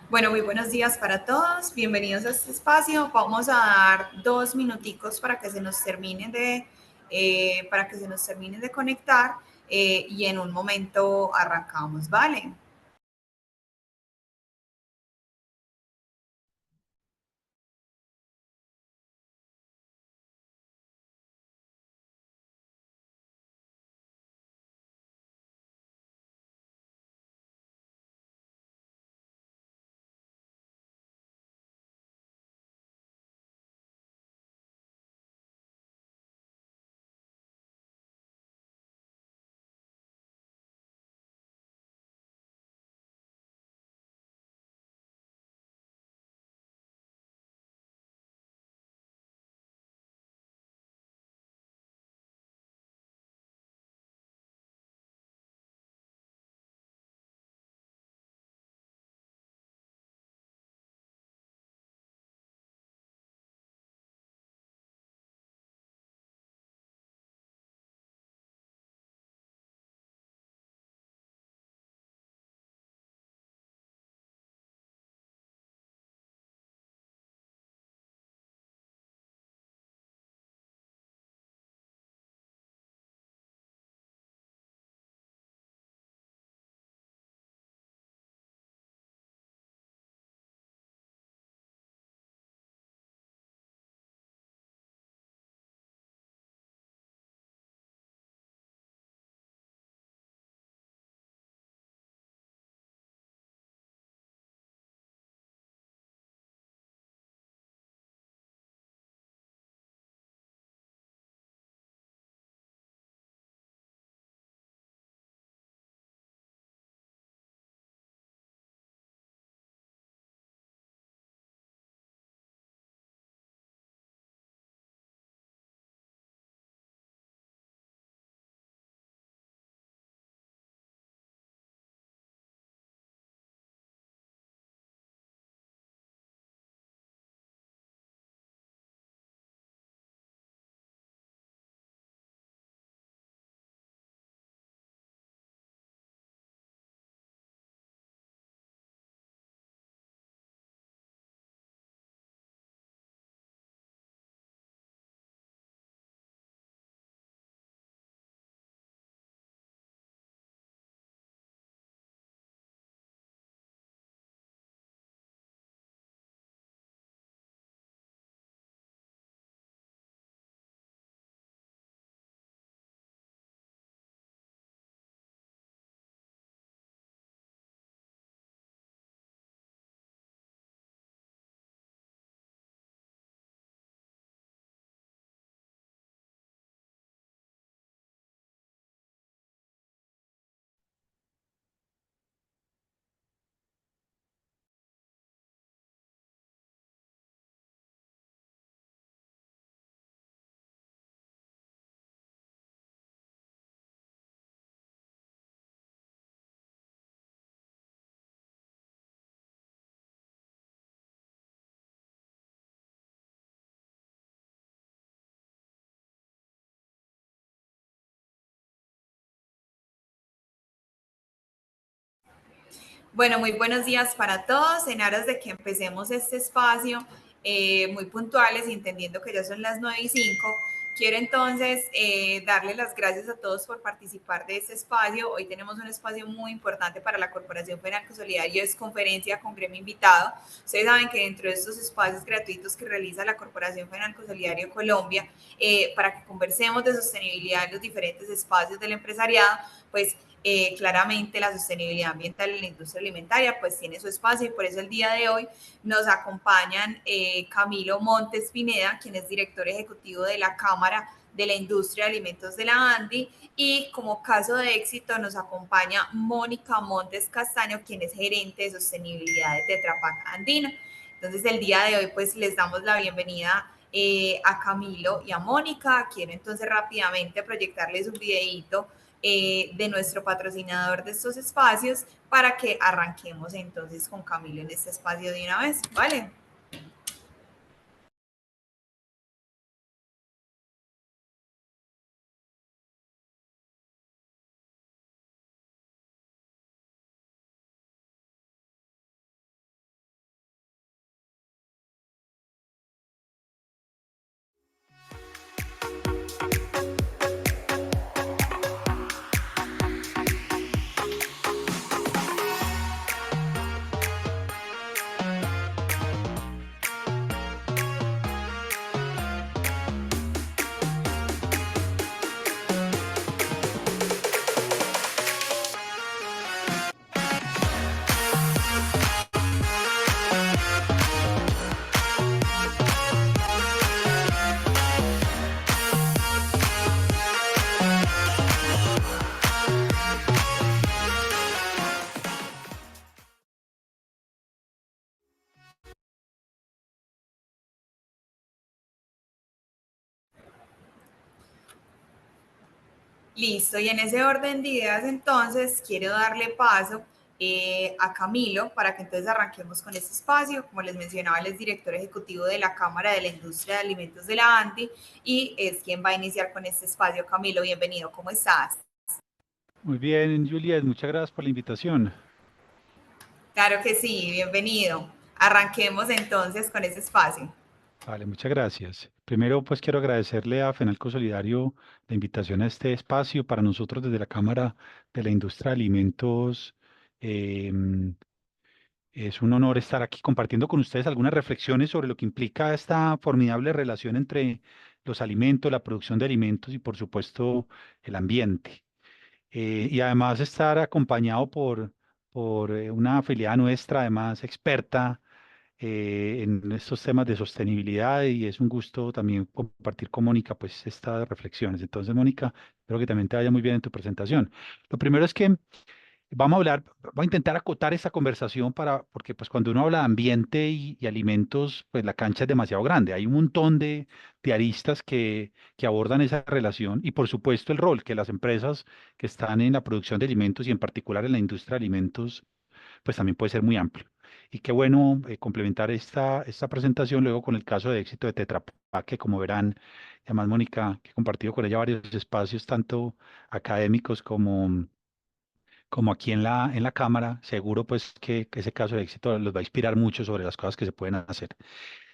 Bueno, muy buenos días para todos. Bienvenidos a este espacio. Vamos a dar 2 minuticos para que se nos terminen de conectar y en un momento arrancamos, ¿vale? Bueno, muy buenos días para todos. En aras de que empecemos este espacio muy puntuales y entendiendo que ya son las 9:05, quiero entonces darle las gracias a todos por participar de este espacio. Hoy tenemos un espacio muy importante para la Corporación Penal Solidario, es conferencia con gremio invitado. Ustedes saben que dentro de estos espacios gratuitos que realiza la Corporación Penal Solidario Colombia, para que conversemos de sostenibilidad en los diferentes espacios del empresariado, pues claramente la sostenibilidad ambiental en la industria alimentaria pues tiene su espacio y por eso el día de hoy nos acompañan Camilo Montes Pineda, quien es director ejecutivo de la Cámara de la Industria de Alimentos de la ANDI, y como caso de éxito nos acompaña Mónica Montes Castaño, quien es gerente de sostenibilidad de Tetra Pak Andina. Entonces el día de hoy pues les damos la bienvenida a Camilo y a Mónica. Quiero entonces rápidamente proyectarles un videíto de nuestro patrocinador de estos espacios para que arranquemos entonces con Camilo en este espacio de una vez, ¿vale? Listo, y en ese orden de ideas entonces quiero darle paso a Camilo para que entonces arranquemos con este espacio. Como les mencionaba, él es director ejecutivo de la Cámara de la Industria de Alimentos de la ANDI y es quien va a iniciar con este espacio. Camilo, bienvenido, ¿cómo estás? Muy bien, Juliet, muchas gracias por la invitación. Claro que sí, bienvenido. Arranquemos entonces con ese espacio. Vale, muchas gracias. Primero, pues quiero agradecerle a Fenalco Solidario la invitación a este espacio. Para nosotros desde la Cámara de la Industria de Alimentos, em, es un honor estar aquí compartiendo con ustedes algunas reflexiones sobre lo que implica esta formidable relación entre los alimentos, la producción de alimentos y, por supuesto, el ambiente. Y además estar acompañado por una afiliada nuestra, además experta en estos temas de sostenibilidad, y es un gusto también compartir con Mónica pues estas reflexiones. Entonces, Mónica, espero que también te vaya muy bien en tu presentación. Lo primero es que vamos a intentar acotar esta conversación porque pues cuando uno habla de ambiente y alimentos, pues la cancha es demasiado grande. Hay un montón de aristas que abordan esa relación y por supuesto el rol que las empresas que están en la producción de alimentos y en particular en la industria de alimentos, pues también puede ser muy amplio. Y qué bueno complementar esta presentación luego con el caso de éxito de Tetra Pak, que como verán, además Mónica, que he compartido con ella varios espacios, tanto académicos como aquí en la cámara, seguro pues que ese caso de éxito los va a inspirar mucho sobre las cosas que se pueden hacer.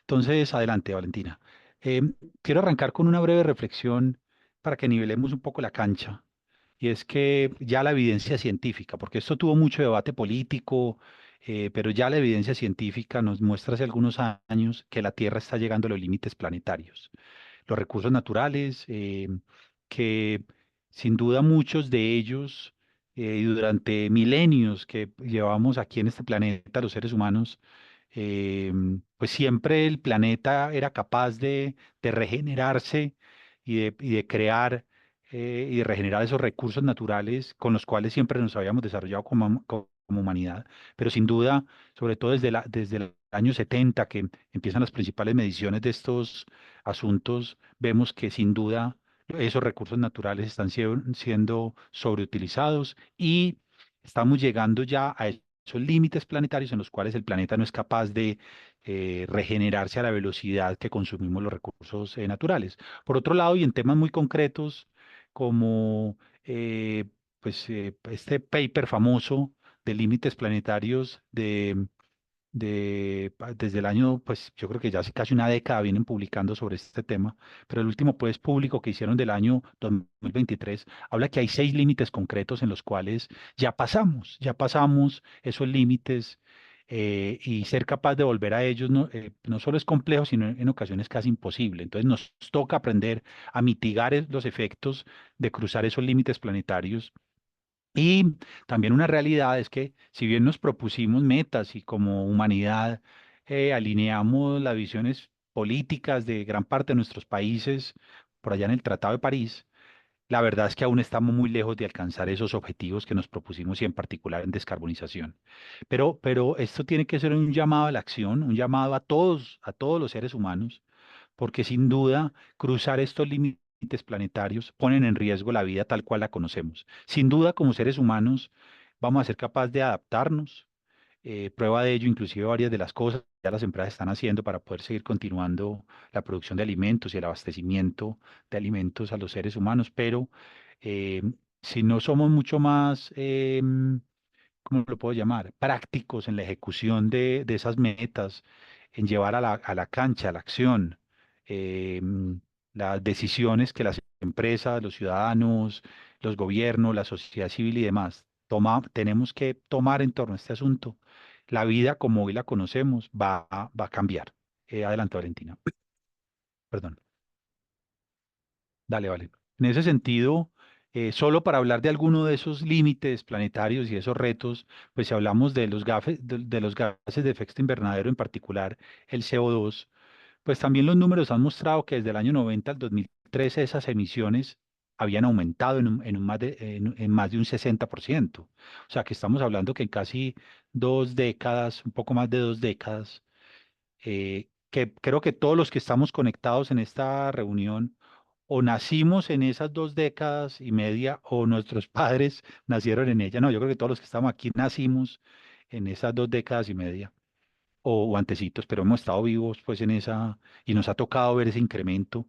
Entonces, adelante, Valentina. Quiero arrancar con una breve reflexión para que nivelemos un poco la cancha. Y es que ya la evidencia científica, porque esto tuvo mucho debate político, pero ya la evidencia científica nos muestra hace algunos años que la Tierra está llegando a los límites planetarios. Los recursos naturales, que sin duda muchos de ellos, y durante milenios que llevamos aquí en este planeta, los seres humanos, pues siempre el planeta era capaz de regenerarse y de crear y de regenerar esos recursos naturales con los cuales siempre nos habíamos desarrollado como humanidad. Pero sin duda, sobre todo desde el año 70 que empiezan las principales mediciones de estos asuntos, vemos que sin duda esos recursos naturales están siendo sobreutilizados y estamos llegando ya a esos límites planetarios en los cuales el planeta no es capaz de regenerarse a la velocidad que consumimos los recursos naturales. Por otro lado, y en temas muy concretos como este paper famoso de límites planetarios desde el año, pues yo creo que ya hace casi una década vienen publicando sobre este tema, pero el último pues público que hicieron del año 2023 habla que hay 6 límites concretos en los cuales ya pasamos esos límites, y ser capaz de volver a ellos no solo es complejo, sino en ocasiones casi imposible. Entonces nos toca aprender a mitigar los efectos de cruzar esos límites planetarios. Y también una realidad es que si bien nos propusimos metas y como humanidad alineamos las visiones políticas de gran parte de nuestros países por allá en el Tratado de París, la verdad es que aún estamos muy lejos de alcanzar esos objetivos que nos propusimos y en particular en descarbonización. Pero esto tiene que ser un llamado a la acción, un llamado a todos los seres humanos, porque sin duda cruzar estos límites planetarios ponen en riesgo la vida tal cual la conocemos. Sin duda, como seres humanos, vamos a ser capaces de adaptarnos. Prueba de ello, inclusive varias de las cosas que ya las empresas están haciendo para poder seguir continuando la producción de alimentos y el abastecimiento de alimentos a los seres humanos, pero eh, si no somos mucho más, ¿cómo lo puedo llamar? Prácticos en la ejecución de esas metas, en llevar a la cancha, a la acción, las decisiones que las empresas, los ciudadanos, los gobiernos, la sociedad civil y demás tenemos que tomar en torno a este asunto. La vida como hoy la conocemos va a cambiar. Adelante, Valentina. Perdón. Dale, vale. En ese sentido, solo para hablar de alguno de esos límites planetarios y esos retos, pues si hablamos de los gases de efecto invernadero, en particular el CO2, pues también los números han mostrado que desde el año 90 al 2013 esas emisiones habían aumentado en más de un 60%. O sea que estamos hablando que en casi 2 décadas, un poco más de 2 décadas, que creo que todos los que estamos conectados en esta reunión o nacimos en esas 2 décadas y media o nuestros padres nacieron en ella. No, yo creo que todos los que estamos aquí nacimos en esas 2 décadas y media o antecitos, pero hemos estado vivos pues en esa y nos ha tocado ver ese incremento.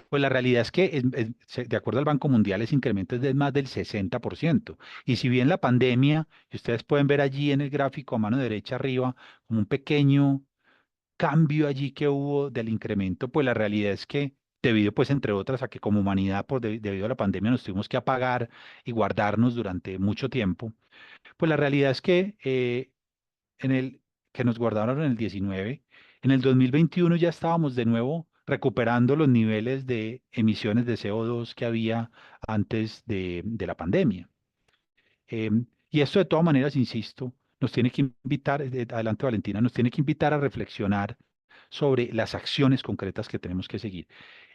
Pues la realidad es que, de acuerdo al Banco Mundial, ese incremento es de más del 60%. Y si bien la pandemia, y ustedes pueden ver allí en el gráfico a mano derecha arriba, como un pequeño cambio allí que hubo del incremento, pues la realidad es que debido, pues entre otras, a que como humanidad, debido a la pandemia, nos tuvimos que apagar y guardarnos durante mucho tiempo, pues la realidad es que en el que nos guardaron en el 19, en el 2021 ya estábamos de nuevo recuperando los niveles de emisiones de CO2 que había antes de la pandemia. Y esto de todas maneras, insisto, nos tiene que invitar, adelante Valentina, nos tiene que invitar a reflexionar sobre las acciones concretas que tenemos que seguir.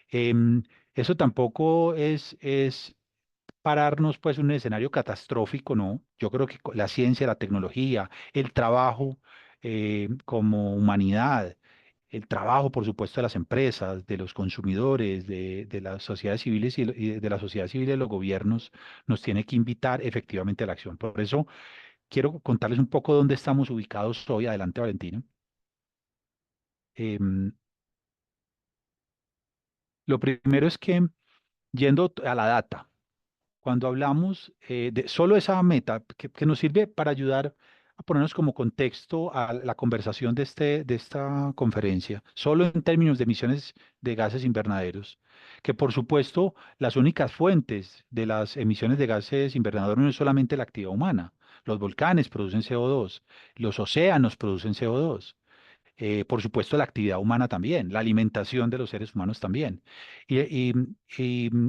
Em, Eso tampoco es pararnos pues en un escenario catastrófico, ¿no? Yo creo que la ciencia, la tecnología, el trabajo como humanidad, el trabajo, por supuesto, de las empresas, de los consumidores, de las sociedades civiles y de la sociedad civil y de los gobiernos, nos tiene que invitar efectivamente a la acción. Por eso quiero contarles un poco dónde estamos ubicados hoy. Adelante, Valentina. Em, lo primero es que, yendo a la data, cuando hablamos de solo esa meta que nos sirve para ayudar a ponernos como contexto a la conversación de esta conferencia, solo en términos de emisiones de gases invernaderos, que por supuesto las únicas fuentes de las emisiones de gases invernaderos no es solamente la actividad humana. Los volcanes producen CO2, los océanos producen CO2, por supuesto, la actividad humana también, la alimentación de los seres humanos también. Y, y-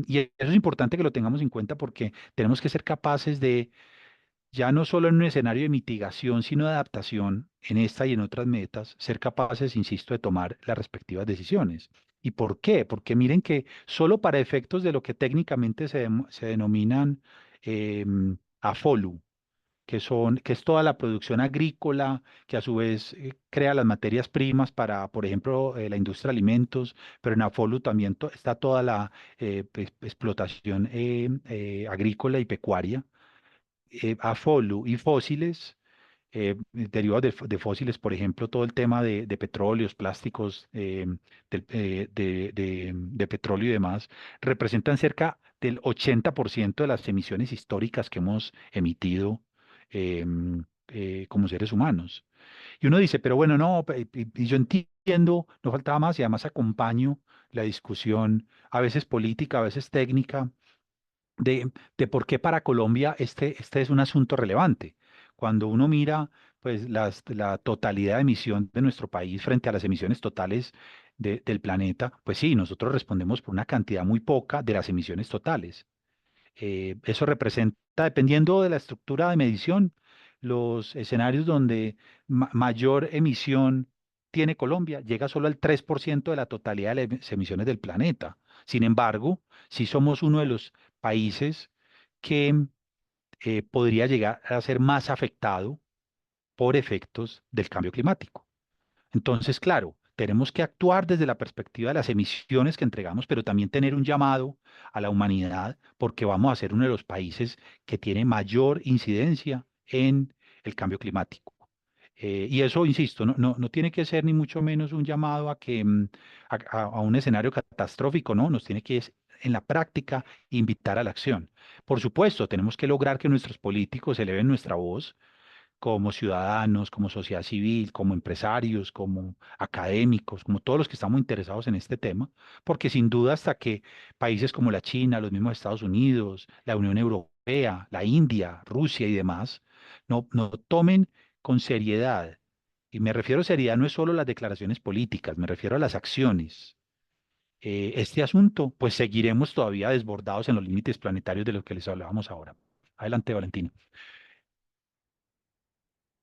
y eso es importante que lo tengamos en cuenta porque tenemos que ser capaces de, ya no solo en un escenario de mitigación, sino de adaptación en esta y en otras metas, ser capaces, insisto, de tomar las respectivas decisiones. ¿Y por qué? Porque miren que solo para efectos de lo que técnicamente se denominan AFOLU, que es toda la producción agrícola, que a su vez crea las materias primas para, por ejemplo, la industria de alimentos, pero en Afolu también está toda la explotación agrícola y pecuaria. Afolu y fósiles, derivados de fósiles, por ejemplo, todo el tema de petróleos, plásticos, de petróleo y demás, representan cerca del 80% de las emisiones históricas que hemos emitido como seres humanos. Y uno dice, pero bueno, no, y yo entiendo, no faltaba más, y además acompaño la discusión, a veces política, a veces técnica, de por qué para Colombia este es un asunto relevante. Cuando uno mira pues la totalidad de emisión de nuestro país frente a las emisiones totales del planeta, pues sí, nosotros respondemos por una cantidad muy poca de las emisiones totales. Eso representa, dependiendo de la estructura de medición, los escenarios donde mayor emisión tiene Colombia, llega solo al 3% de la totalidad de las emisiones del planeta. Sin embargo, sí somos uno de los países que podría llegar a ser más afectado por efectos del cambio climático. Entonces, claro, tenemos que actuar desde la perspectiva de las emisiones que entregamos, pero también tener un llamado a la humanidad, porque vamos a ser uno de los países que tiene mayor incidencia en el cambio climático. Y eso, insisto, no tiene que ser ni mucho menos un llamado a que a un escenario catastrófico, no, nos tiene que en la práctica invitar a la acción. Por supuesto, tenemos que lograr que nuestros políticos eleven nuestra voz como ciudadanos, como sociedad civil, como empresarios, como académicos, como todos los que estamos interesados en este tema, porque sin duda hasta que países como la China, los mismos Estados Unidos, la Unión Europea, la India, Rusia y demás, no tomen con seriedad, y me refiero a seriedad no es solo las declaraciones políticas, me refiero a las acciones. Este asunto, pues seguiremos todavía desbordados en los límites planetarios de los que les hablábamos ahora. Adelante, Valentina.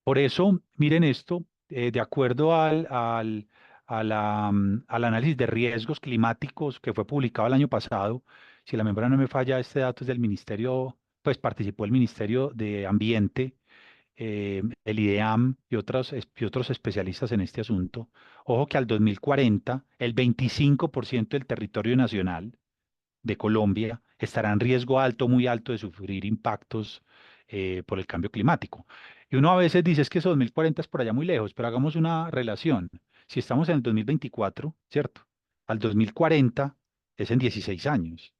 Por eso, miren esto, de acuerdo al análisis de riesgos climáticos que fue publicado el año pasado, si la memoria no me falla, este dato es del Ministerio, pues participó el Ministerio de Ambiente, el IDEAM y otros especialistas en este asunto, ojo que al 2040 el 25% del territorio nacional de Colombia estará en riesgo alto, muy alto de sufrir impactos por el cambio climático. Y uno a veces dice es que eso 2040 es por allá muy lejos, pero hagamos una relación. Si estamos en el 2024, ¿cierto? Al 2040 es en 16 años.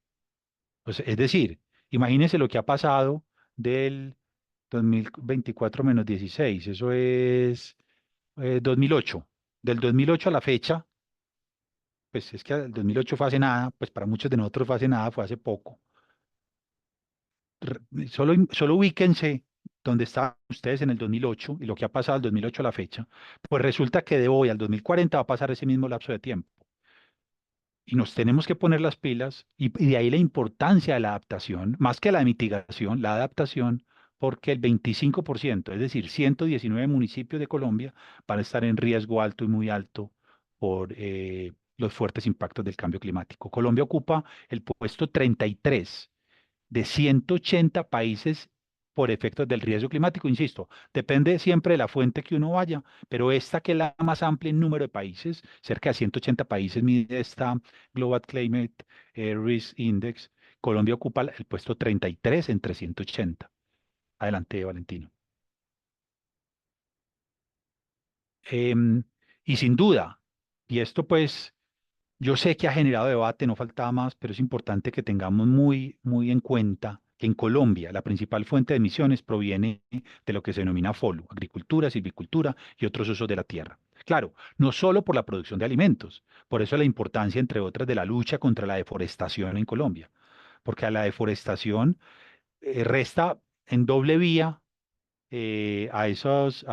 Pues, es decir, imagínense lo que ha pasado del 2024 menos 16, eso es 2008. Del 2008 a la fecha, pues es que el 2008 fue hace nada, pues para muchos de nosotros fue hace nada, fue hace poco. Solo ubíquense donde estaban ustedes en el 2008 y lo que ha pasado del 2008 a la fecha, pues resulta que de hoy al 2040 va a pasar ese mismo lapso de tiempo. Y nos tenemos que poner las pilas y de ahí la importancia de la adaptación, más que la mitigación, la adaptación, porque el 25%, es decir, 119 municipios de Colombia, van a estar en riesgo alto y muy alto por los fuertes impactos del cambio climático. Colombia ocupa el puesto 33 de 180 países por efectos del riesgo climático. Insisto, depende siempre de la fuente que uno vaya, pero esta que es la más amplia en número de países, cerca de 180 países mide esta Global Climate Risk Index. Colombia ocupa el puesto 33 entre 180. Adelante, Valentino. Em, y sin duda, y esto pues yo sé que ha generado debate, no faltaba más, pero es importante que tengamos muy en cuenta que en Colombia la principal fuente de emisiones proviene de lo que se denomina FOLU, agricultura, silvicultura y otros usos de la tierra. Claro, no solo por la producción de alimentos, por eso la importancia, entre otras, de la lucha contra la deforestación en Colombia, porque a la deforestación resta en doble vía a esas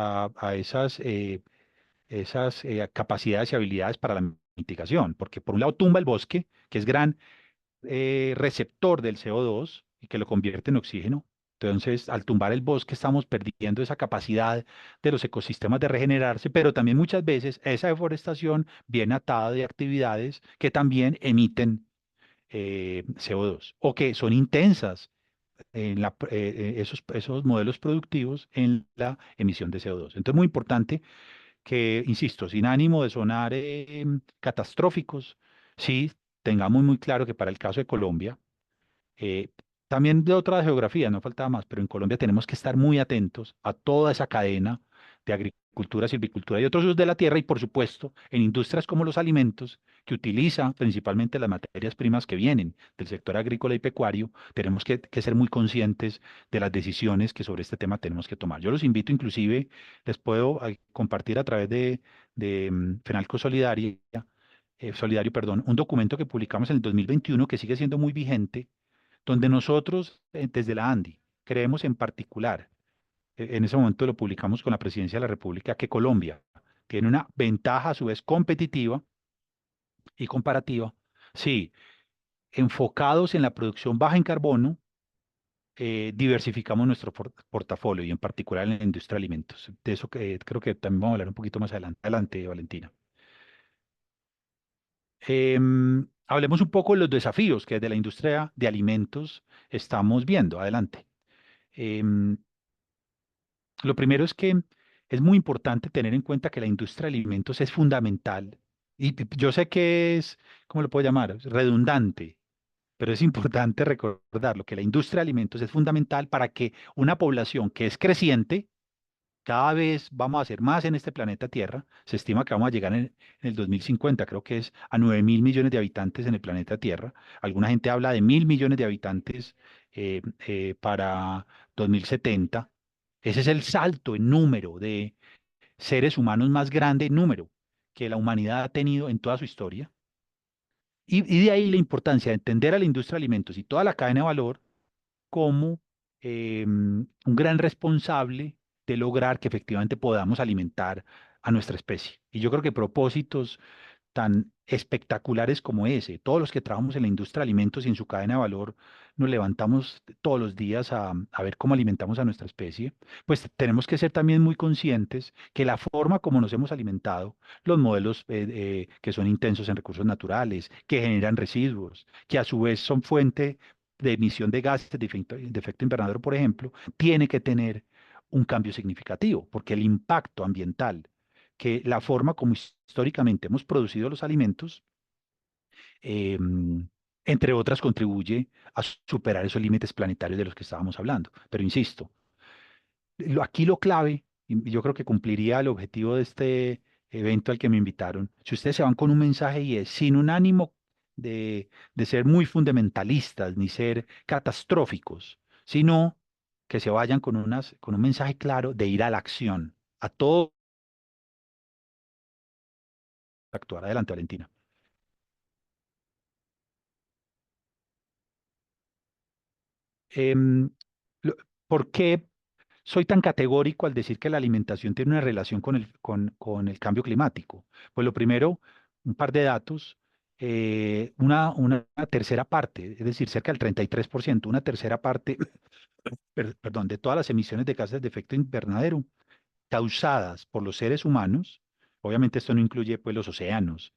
capacidades y habilidades para la mitigación, porque por un lado tumba el bosque, que es gran receptor del CO2 y que lo convierte en oxígeno. Entonces, al tumbar el bosque estamos perdiendo esa capacidad de los ecosistemas de regenerarse, pero también muchas veces esa deforestación viene atada de actividades que también emiten CO2 o que son intensas en esos modelos productivos en la emisión de CO2. Entonces, muy importante que, insisto, sin ánimo de sonar catastróficos, sí tengamos muy claro que para el caso de Colombia, eh, también de otras geografías, no faltaba más, pero en Colombia tenemos que estar muy atentos a toda esa cadena de agricultura, silvicultura y otros usos de la tierra y, por supuesto, en industrias como los alimentos, que utilizan principalmente las materias primas que vienen del sector agrícola y pecuario, tenemos que ser muy conscientes de las decisiones que sobre este tema tenemos que tomar. Yo los invito, inclusive, les puedo compartir a través de Fenalco Solidario, perdón, un documento que publicamos en el 2021 que sigue siendo muy vigente donde nosotros, desde la ANDI, creemos en particular, en ese momento lo publicamos con la Presidencia de la República, que Colombia tiene una ventaja a su vez competitiva y comparativa, sí, enfocados en la producción baja en carbono, diversificamos nuestro portafolio y en particular en la industria de alimentos. De eso que, creo que también vamos a hablar un poquito más adelante. Adelante, Valentina. Hablemos un poco de los desafíos que desde la industria de alimentos estamos viendo. Adelante. Em, Lo primero es que es muy importante tener en cuenta que la industria de alimentos es fundamental. Y yo sé que es, ¿cómo lo puedo llamar? Redundante, pero es importante recordarlo, que la industria de alimentos es fundamental para que una población que es creciente, cada vez vamos a ser más en este planeta Tierra, se estima que vamos a llegar en el 2050, creo que es a 9.000 millones de habitantes en el planeta Tierra. Alguna gente habla de 1.000 millones de habitantes para 2070. Ese es el salto en número de seres humanos más grande en número que la humanidad ha tenido en toda su historia. Y de ahí la importancia de entender a la industria de alimentos y toda la cadena de valor como un gran responsable de lograr que efectivamente podamos alimentar a nuestra especie. Y yo creo que propósitos tan espectaculares como ese. Todos los que trabajamos en la industria de alimentos y en su cadena de valor nos levantamos todos los días a ver cómo alimentamos a nuestra especie, pues tenemos que ser también muy conscientes que la forma como nos hemos alimentado, los modelos que son intensos en recursos naturales, que generan residuos, que a su vez son fuente de emisión de gases de efecto invernadero, por ejemplo, tiene que tener un cambio significativo, porque el impacto ambiental, que la forma como históricamente hemos producido los alimentos, eh, entre otras, contribuye a superar esos límites planetarios de los que estábamos hablando. Pero insisto, aquí lo clave, y yo creo que cumpliría el objetivo de este evento al que me invitaron, si ustedes se van con un mensaje y es sin un ánimo de ser muy fundamentalistas ni ser catastróficos, sino que se vayan con un mensaje claro de ir a la acción, a todo actuar. Adelante, Valentina. Em, lo- ¿Por qué soy tan categórico al decir que la alimentación tiene una relación con el cambio climático? Pues lo primero, un par de datos. Una tercera parte, es decir, cerca del 33%, una tercera parte, perdón, de todas las emisiones de gases de efecto invernadero causadas por los seres humanos, obviamente esto no incluye pues los océanos,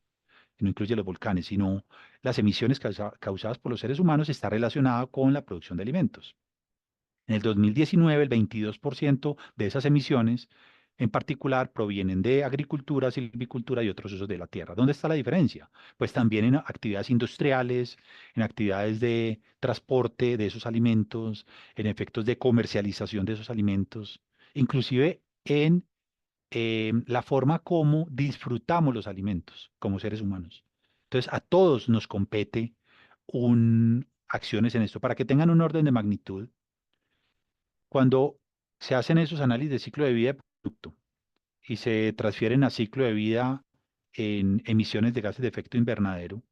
no incluye los volcanes, sino las emisiones causadas por los seres humanos, está relacionada con la producción de alimentos. En el 2019, el 22% de esas emisiones, en particular, provienen de agricultura, silvicultura y otros usos de la tierra. ¿Dónde está la diferencia? Pues también en actividades industriales, en actividades de transporte de esos alimentos, en efectos de comercialización de esos alimentos, inclusive en la forma como disfrutamos los alimentos como seres humanos. Entonces, a todos nos compete acciones en esto. Para que tengan un orden de magnitud, cuando se hacen esos análisis de ciclo de vida de producto y se transfieren a ciclo de vida en emisiones de gases de efecto invernadero,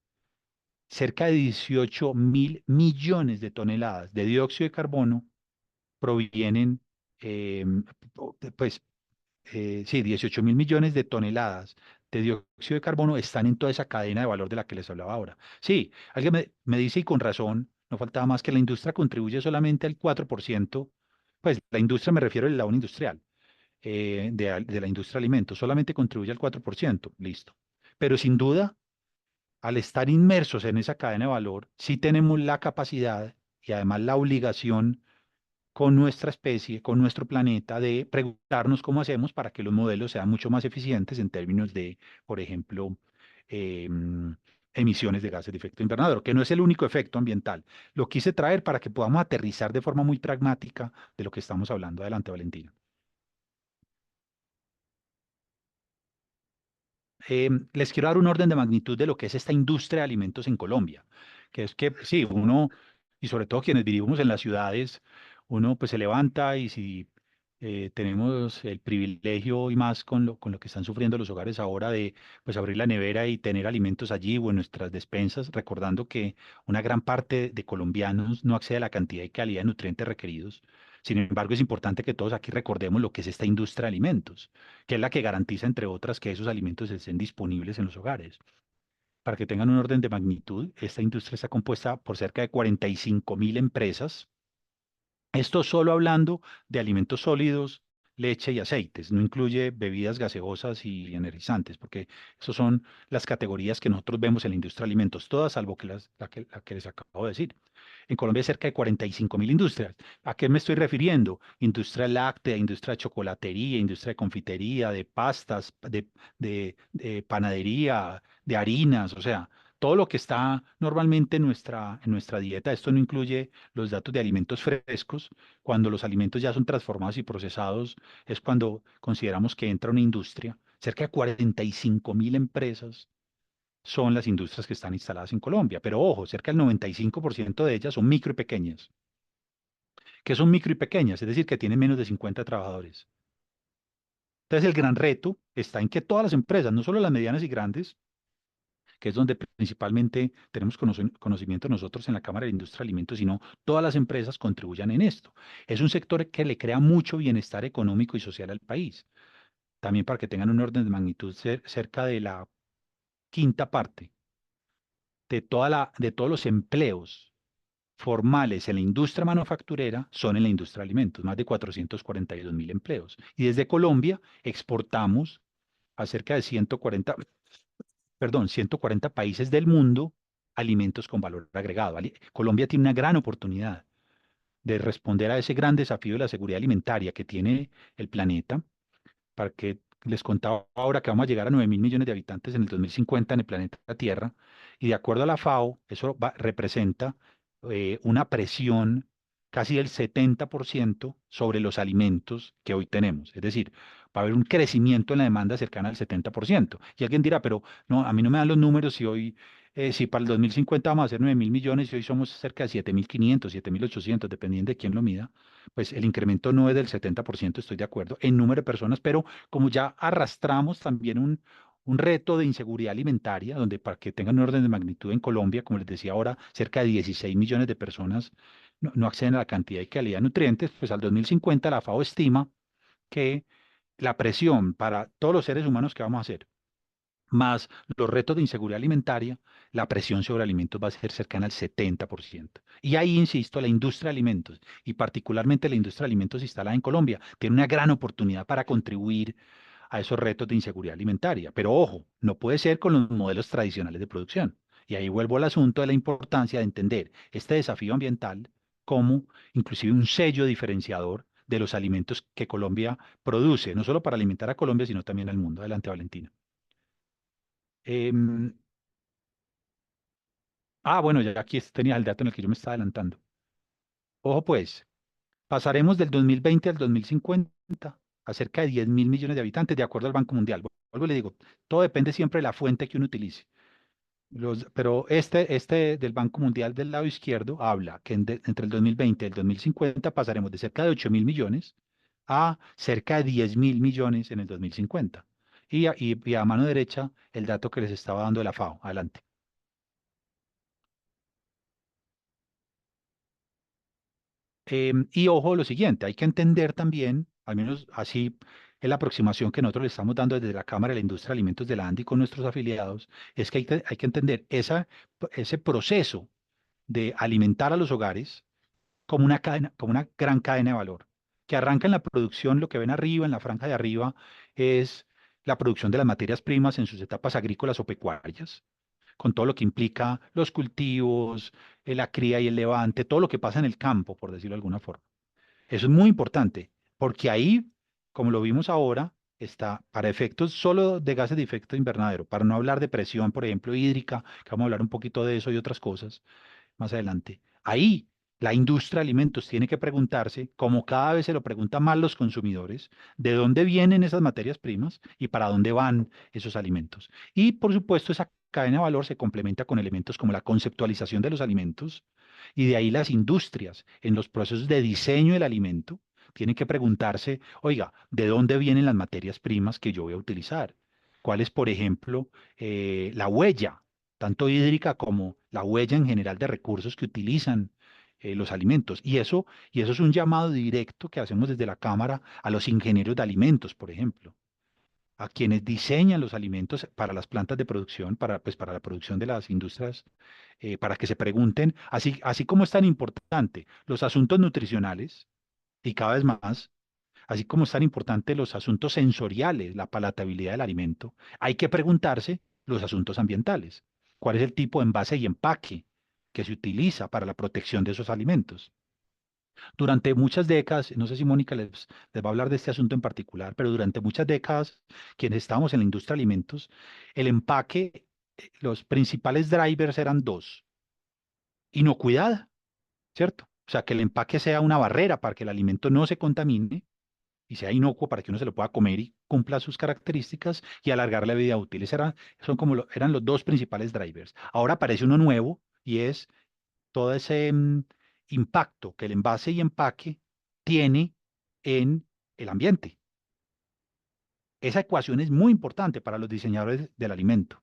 cerca de 18.000 millones de toneladas de dióxido de carbono provienen, pues, sí, 18.000 millones de toneladas de dióxido de carbono están en toda esa cadena de valor de la que les hablaba ahora. Sí, alguien me dice y con razón, no faltaba más que la industria contribuye solamente al 4%, pues la industria me refiero al lado industrial, de la industria de alimentos, solamente contribuye al 4%, listo. Pero sin duda, al estar inmersos en esa cadena de valor, sí tenemos la capacidad y además la obligación con nuestra especie, con nuestro planeta, de preguntarnos cómo hacemos para que los modelos sean mucho más eficientes en términos de, por ejemplo, em, emisiones de gases de efecto invernadero, que no es el único efecto ambiental. Lo quise traer para que podamos aterrizar de forma muy pragmática de lo que estamos hablando. Adelante, Valentina. Les quiero dar un orden de magnitud de lo que es esta industria de alimentos en Colombia, que es que sí, uno, y sobre todo quienes vivimos en las ciudades, uno pues se levanta y si tenemos el privilegio y más con lo que están sufriendo los hogares ahora de pues abrir la nevera y tener alimentos allí o en nuestras despensas, recordando que una gran parte de colombianos no accede a la cantidad y calidad de nutrientes requeridos. Sin embargo, es importante que todos aquí recordemos lo que es esta industria de alimentos, que es la que garantiza, entre otras, que esos alimentos estén disponibles en los hogares. Para que tengan un orden de magnitud, esta industria está compuesta por cerca de 45.000 empresas. Esto solo hablando de alimentos sólidos, leche y aceites, no incluye bebidas gaseosas y energizantes, porque esas son las categorías que nosotros vemos en la industria de alimentos, todas salvo que la que les acabo de decir. En Colombia hay cerca de 45.000 industrias. ¿A qué me estoy refiriendo? Industria láctea, industria de chocolatería, industria de confitería, de pastas, de panadería, de harinas, o sea, todo lo que está normalmente en nuestra dieta. Esto no incluye los datos de alimentos frescos. Cuando los alimentos ya son transformados y procesados, es cuando consideramos que entra una industria. Cerca de 45.000 empresas son las industrias que están instaladas en Colombia. Pero ojo, cerca del 95% de ellas son micro y pequeñas. ¿Qué son micro y pequeñas? Es decir, que tienen menos de 50 trabajadores. Entonces, el gran reto está en que todas las empresas, no solo las medianas y grandes, que es donde principalmente tenemos conocimiento nosotros en la Cámara de Industria de Alimentos, sino todas las empresas contribuyan en esto. Es un sector que le crea mucho bienestar económico y social al país. También para que tengan un orden de magnitud, cerca de la quinta parte de todos los empleos formales en la industria manufacturera son en la industria de alimentos, más de 442.000 empleos. Y desde Colombia exportamos a cerca de 140 países del mundo alimentos con valor agregado. Colombia tiene una gran oportunidad de responder a ese gran desafío de la seguridad alimentaria que tiene el planeta, para que les contaba ahora que vamos a llegar a 9.000 millones de habitantes en el 2050 en el planeta Tierra, y de acuerdo a la FAO, eso representa una presión casi del 70% sobre los alimentos que hoy tenemos. Es decir, va a haber un crecimiento en la demanda cercana al 70%. Y alguien dirá, pero no, a mí no me dan los números si hoy, si para el 2050 vamos a hacer 9.000 millones y hoy somos cerca de 7.500, 7.800, dependiendo de quién lo mida, pues el incremento no es del 70%, estoy de acuerdo, en número de personas, pero como ya arrastramos también un reto de inseguridad alimentaria, donde para que tengan un orden de magnitud en Colombia, como les decía ahora, cerca de 16 millones de personas no acceden a la cantidad y calidad de nutrientes, pues al 2050 la FAO estima que la presión para todos los seres humanos que vamos a hacer, más los retos de inseguridad alimentaria, la presión sobre alimentos va a ser cercana al 70%. Y ahí, insisto, la industria de alimentos, y particularmente la industria de alimentos instalada en Colombia, tiene una gran oportunidad para contribuir a esos retos de inseguridad alimentaria. Pero ojo, no puede ser con los modelos tradicionales de producción. Y ahí vuelvo al asunto de la importancia de entender este desafío ambiental como inclusive un sello diferenciador de los alimentos que Colombia produce, no solo para alimentar a Colombia, sino también al mundo. Adelante, Valentina. Em, bueno, ya aquí tenía el dato en el que yo me estaba adelantando. Ojo pues, pasaremos del 2020 al 2050 a cerca de 10.000 millones de habitantes, de acuerdo al Banco Mundial. Vuelvo y le digo, todo depende siempre de la fuente que uno utilice. Pero este del Banco Mundial del lado izquierdo habla que entre el 2020 y el 2050 pasaremos de cerca de 8.000 millones a cerca de 10.000 millones en el 2050. Y a mano derecha, el dato que les estaba dando de la FAO. Adelante. Y ojo, lo siguiente, hay que entender también, al menos así es la aproximación que nosotros le estamos dando desde la Cámara de la Industria de Alimentos de la ANDI con nuestros afiliados, es que hay que entender ese proceso de alimentar a los hogares como una cadena, como una gran cadena de valor, que arranca en la producción, lo que ven arriba, en la franja de arriba, es la producción de las materias primas en sus etapas agrícolas o pecuarias, con todo lo que implica los cultivos, la cría y el levante, todo lo que pasa en el campo, por decirlo de alguna forma. Eso es muy importante, porque ahí, como lo vimos ahora, está para efectos solo de gases de efecto invernadero, para no hablar de presión, por ejemplo, hídrica, que vamos a hablar un poquito de eso y otras cosas más adelante. Ahí la industria de alimentos tiene que preguntarse, como cada vez se lo preguntan más los consumidores, de dónde vienen esas materias primas y para dónde van esos alimentos. Y por supuesto, esa cadena de valor se complementa con elementos como la conceptualización de los alimentos y de ahí las industrias en los procesos de diseño del alimento tienen que preguntarse, oiga, ¿de dónde vienen las materias primas que yo voy a utilizar? ¿Cuál es, por ejemplo, la huella, tanto hídrica como la huella en general de recursos que utilizan los alimentos? Y eso es un llamado directo que hacemos desde la Cámara a los ingenieros de alimentos, por ejemplo, a quienes diseñan los alimentos para las plantas de producción, para la producción de las industrias, para que se pregunten, así como es tan importante los asuntos nutricionales, y cada vez más, así como es tan importante los asuntos sensoriales, la palatabilidad del alimento, hay que preguntarse los asuntos ambientales. ¿Cuál es el tipo de envase y empaque que se utiliza para la protección de esos alimentos? Durante muchas décadas, no sé si Mónica les va a hablar de este asunto en particular, pero durante muchas décadas, quienes estábamos en la industria de alimentos, el empaque, los principales drivers eran dos: inocuidad, ¿cierto? O sea, que el empaque sea una barrera para que el alimento no se contamine y sea inocuo para que uno se lo pueda comer y cumpla sus características y alargar la vida útil. Eran los dos principales drivers. Ahora aparece uno nuevo y es todo ese impacto que el envase y empaque tiene en el ambiente. Esa ecuación es muy importante para los diseñadores del alimento,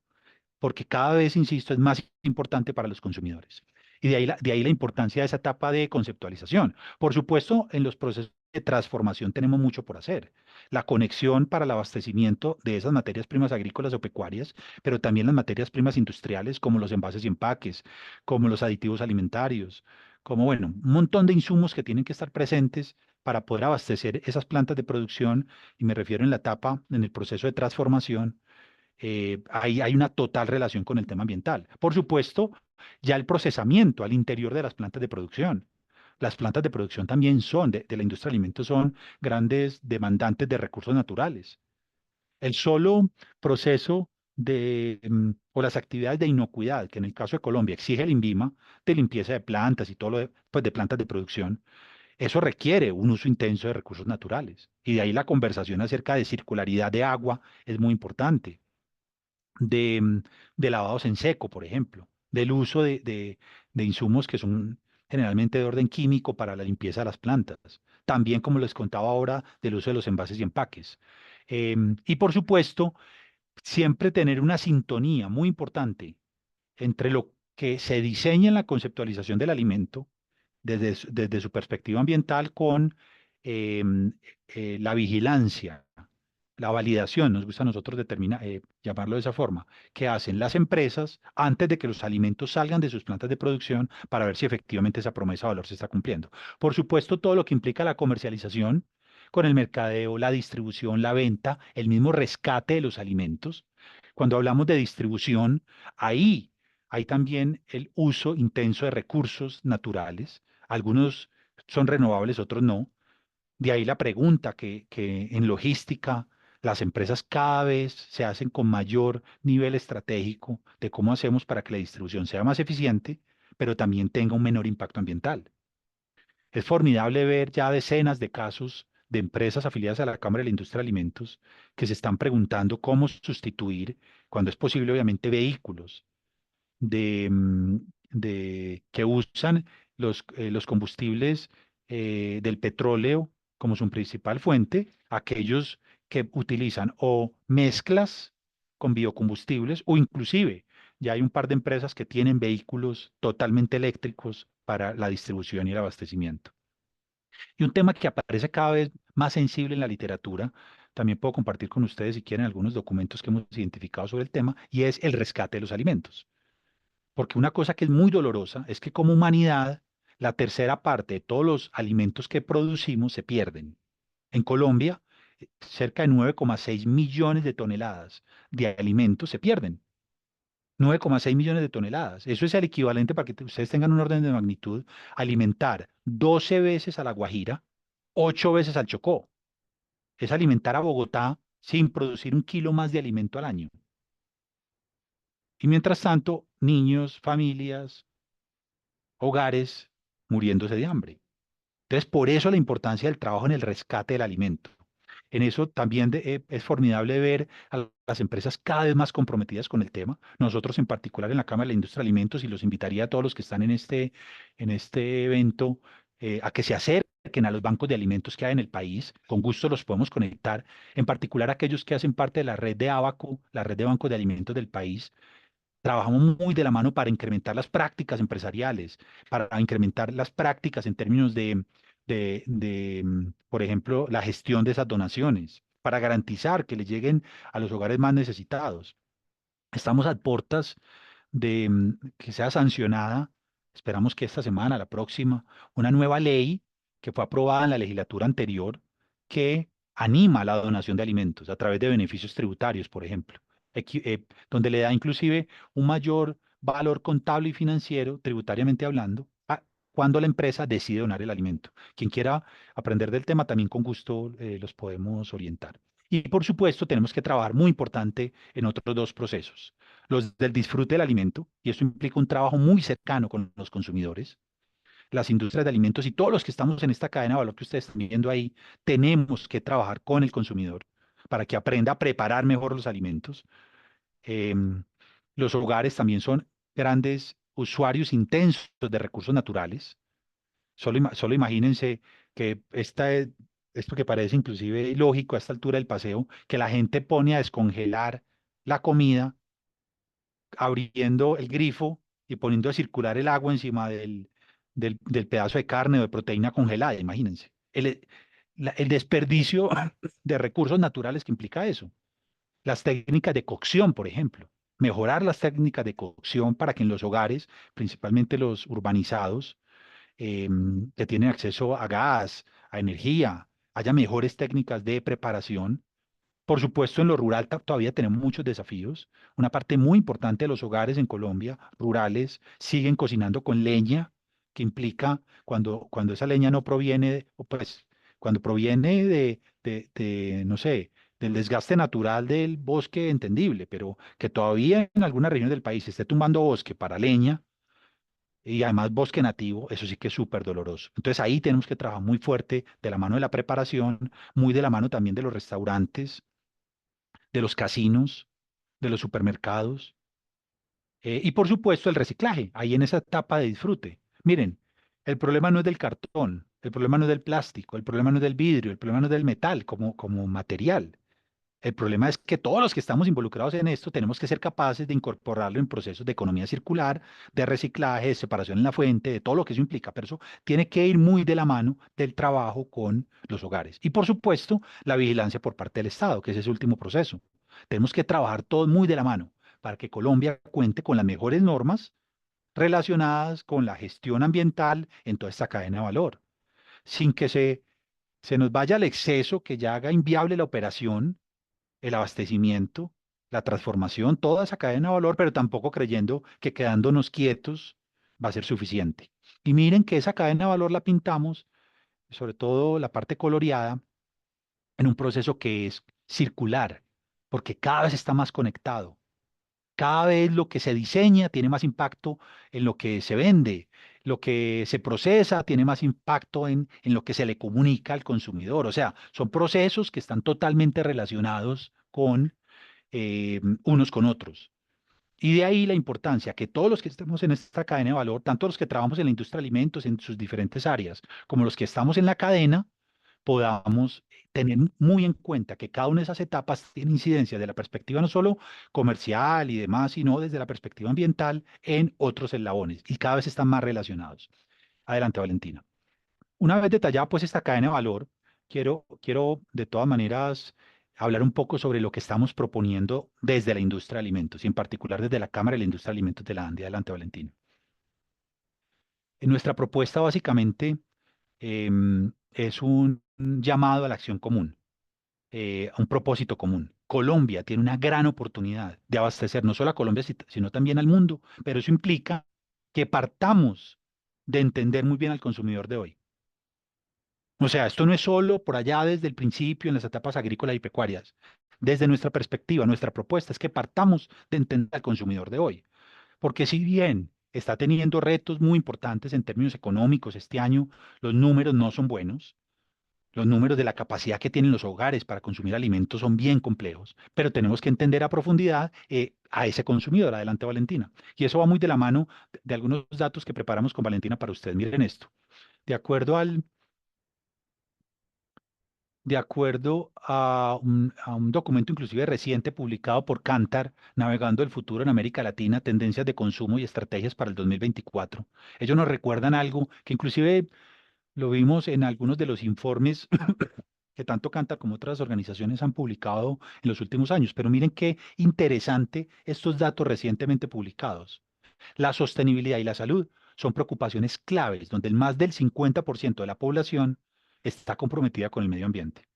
porque cada vez, insisto, es más importante para los consumidores. Y de ahí la importancia de esa etapa de conceptualización. Por supuesto, en los procesos de transformación tenemos mucho por hacer. La conexión para el abastecimiento de esas materias primas agrícolas o pecuarias, pero también las materias primas industriales, como los envases y empaques, como los aditivos alimentarios, como, bueno, un montón de insumos que tienen que estar presentes para poder abastecer esas plantas de producción, y me refiero en la etapa, en el proceso de transformación. Ahí hay una total relación con el tema ambiental. Por supuesto, ya el procesamiento al interior de las plantas de producción, las plantas de producción también son, de la industria de alimentos, son grandes demandantes de recursos naturales. El solo proceso o las actividades de inocuidad, que en el caso de Colombia exige el INVIMA, de limpieza de plantas y todo pues de plantas de producción, eso requiere un uso intenso de recursos naturales. Y de ahí la conversación acerca de circularidad de agua es muy importante, de, de lavados en seco, por ejemplo, del uso de insumos que son generalmente de orden químico para la limpieza de las plantas. También, como les contaba ahora, del uso de los envases y empaques. Y por supuesto, siempre tener una sintonía muy importante entre lo que se diseña en la conceptualización del alimento desde su perspectiva ambiental con em, la vigilancia, la validación, nos gusta a nosotros llamarlo de esa forma, que hacen las empresas antes de que los alimentos salgan de sus plantas de producción para ver si efectivamente esa promesa de valor se está cumpliendo. Por supuesto, todo lo que implica la comercialización con el mercadeo, la distribución, la venta, el mismo rescate de los alimentos. Cuando hablamos de distribución, ahí hay también el uso intenso de recursos naturales. Algunos son renovables, otros no. De ahí la pregunta que en logística las empresas cada vez se hacen con mayor nivel estratégico de cómo hacemos para que la distribución sea más eficiente, pero también tenga un menor impacto ambiental. Es formidable ver ya decenas de casos de empresas afiliadas a la Cámara de la Industria de Alimentos que se están preguntando cómo sustituir, cuando es posible, obviamente, vehículos de, mm, que usan los combustibles del petróleo como su principal fuente, aquellos que utilizan o mezclas con biocombustibles o inclusive ya hay un par de empresas que tienen vehículos totalmente eléctricos para la distribución y el abastecimiento. Y un tema que aparece cada vez más sensible en la literatura, también puedo compartir con ustedes si quieren algunos documentos que hemos identificado sobre el tema, y es el rescate de los alimentos. Porque una cosa que es muy dolorosa es que como humanidad, la tercera parte de todos los alimentos que producimos se pierden. En Colombia, cerca de 9,6 millones de toneladas de alimentos se pierden. 9,6 millones de toneladas. Eso es el equivalente, para que ustedes tengan un orden de magnitud, alimentar 12 veces a La Guajira, 8 veces al Chocó. Es alimentar a Bogotá sin producir un kilo más de alimento al año. Y mientras tanto, niños, familias, hogares muriéndose de hambre. Entonces, por eso la importancia del trabajo en el rescate del alimento. En eso también es formidable ver a las empresas cada vez más comprometidas con el tema. Nosotros en particular en la Cámara de la Industria de Alimentos, y los invitaría a todos los que están en este evento a que se acerquen a los bancos de alimentos que hay en el país. Con gusto los podemos conectar, en particular aquellos que hacen parte de la red de Abaco, la red de bancos de alimentos del país. Trabajamos muy de la mano para incrementar las prácticas empresariales, para incrementar las prácticas en términos por ejemplo, la gestión de esas donaciones, para garantizar que le lleguen a los hogares más necesitados. Estamos a puertas que sea sancionada, esperamos que esta semana, la próxima, una nueva ley que fue aprobada en la legislatura anterior que anima la donación de alimentos a través de beneficios tributarios, por ejemplo, donde le da inclusive un mayor valor contable y financiero, tributariamente hablando, cuando la empresa decide donar el alimento. Quien quiera aprender del tema, también con gusto los podemos orientar. Y por supuesto, tenemos que trabajar muy importante en otros dos procesos: los del disfrute del alimento, y esto implica un trabajo muy cercano con los consumidores, las industrias de alimentos y todos los que estamos en esta cadena de valor que ustedes están viendo ahí, tenemos que trabajar con el consumidor para que aprenda a preparar mejor los alimentos. Em, los hogares también son grandes usuarios intensos de recursos naturales. Solo imagínense que esto que parece inclusive ilógico a esta altura del paseo, que la gente pone a descongelar la comida abriendo el grifo y poniendo a circular el agua encima del pedazo de carne o de proteína congelada, imagínense. El desperdicio de recursos naturales que implica eso. Las técnicas de cocción, por ejemplo. Mejorar las técnicas de cocción para que en los hogares, principalmente los urbanizados, que tienen acceso a gas, a energía, haya mejores técnicas de preparación. Por supuesto, en lo rural todavía tenemos muchos desafíos. Una parte muy importante de los hogares en Colombia, rurales, siguen cocinando con leña, que implica cuando esa leña no proviene, o pues cuando proviene no sé, del desgaste natural del bosque, entendible, pero que todavía en alguna región del país se esté tumbando bosque para leña y además bosque nativo, eso sí que es súper doloroso. Entonces ahí tenemos que trabajar muy fuerte de la mano de la preparación, muy de la mano también de los restaurantes, de los casinos, de los supermercados y por supuesto el reciclaje, ahí en esa etapa de disfrute. Miren, el problema no es del cartón, el problema no es del plástico, el problema no es del vidrio, el problema no es del metal como material. El problema es que todos los que estamos involucrados en esto tenemos que ser capaces de incorporarlo en procesos de economía circular, de reciclaje, de separación en la fuente, de todo lo que eso implica. Pero eso tiene que ir muy de la mano del trabajo con los hogares. Y por supuesto, la vigilancia por parte del Estado, que es ese último proceso. Tenemos que trabajar todos muy de la mano para que Colombia cuente con las mejores normas relacionadas con la gestión ambiental en toda esta cadena de valor, sin que se nos vaya al exceso que ya haga inviable la operación, el abastecimiento, la transformación, toda esa cadena de valor, pero tampoco creyendo que quedándonos quietos va a ser suficiente. Y miren que esa cadena de valor la pintamos, sobre todo la parte coloreada, en un proceso que es circular, porque cada vez está más conectado. Cada vez lo que se diseña tiene más impacto en lo que se vende, lo que se procesa tiene más impacto en lo que se le comunica al consumidor. O sea, son procesos que están totalmente relacionados con unos con otros. Y de ahí la importancia que todos los que estemos en esta cadena de valor, tanto los que trabajamos en la industria de alimentos en sus diferentes áreas, como los que estamos en la cadena, podamos tener muy en cuenta que cada una de esas etapas tiene incidencia de la perspectiva no solo comercial y demás, sino desde la perspectiva ambiental en otros eslabones y cada vez están más relacionados. Adelante, Valentina. Una vez detallada pues esta cadena de valor, quiero de todas maneras hablar un poco sobre lo que estamos proponiendo desde la industria de alimentos y en particular desde la Cámara de la Industria de Alimentos de la ANDI. Adelante, Valentina. En nuestra propuesta básicamente es un llamado a la acción común, a un propósito común. Colombia tiene una gran oportunidad de abastecer no solo a Colombia, sino también al mundo, pero eso implica que partamos de entender muy bien al consumidor de hoy. O sea, esto no es solo por allá desde el principio en las etapas agrícolas y pecuarias. Desde nuestra perspectiva, nuestra propuesta es que partamos de entender al consumidor de hoy. Porque si bien está teniendo retos muy importantes en términos económicos este año, los números no son buenos. Los números de la capacidad que tienen los hogares para consumir alimentos son bien complejos, pero tenemos que entender a profundidad a ese consumidor. Adelante, Valentina. Y eso va muy de la mano de algunos datos que preparamos con Valentina para ustedes. Miren esto. De acuerdo al, de acuerdo a un documento inclusive reciente publicado por Kantar, Navegando el futuro en América Latina, tendencias de consumo y estrategias para el 2024. Ellos nos recuerdan algo que inclusive lo vimos en algunos de los informes que tanto Kantar como otras organizaciones han publicado en los últimos años. Pero miren qué interesante estos datos recientemente publicados. La sostenibilidad y la salud son preocupaciones claves, donde el más del 50% de la población está comprometida con el medio ambiente.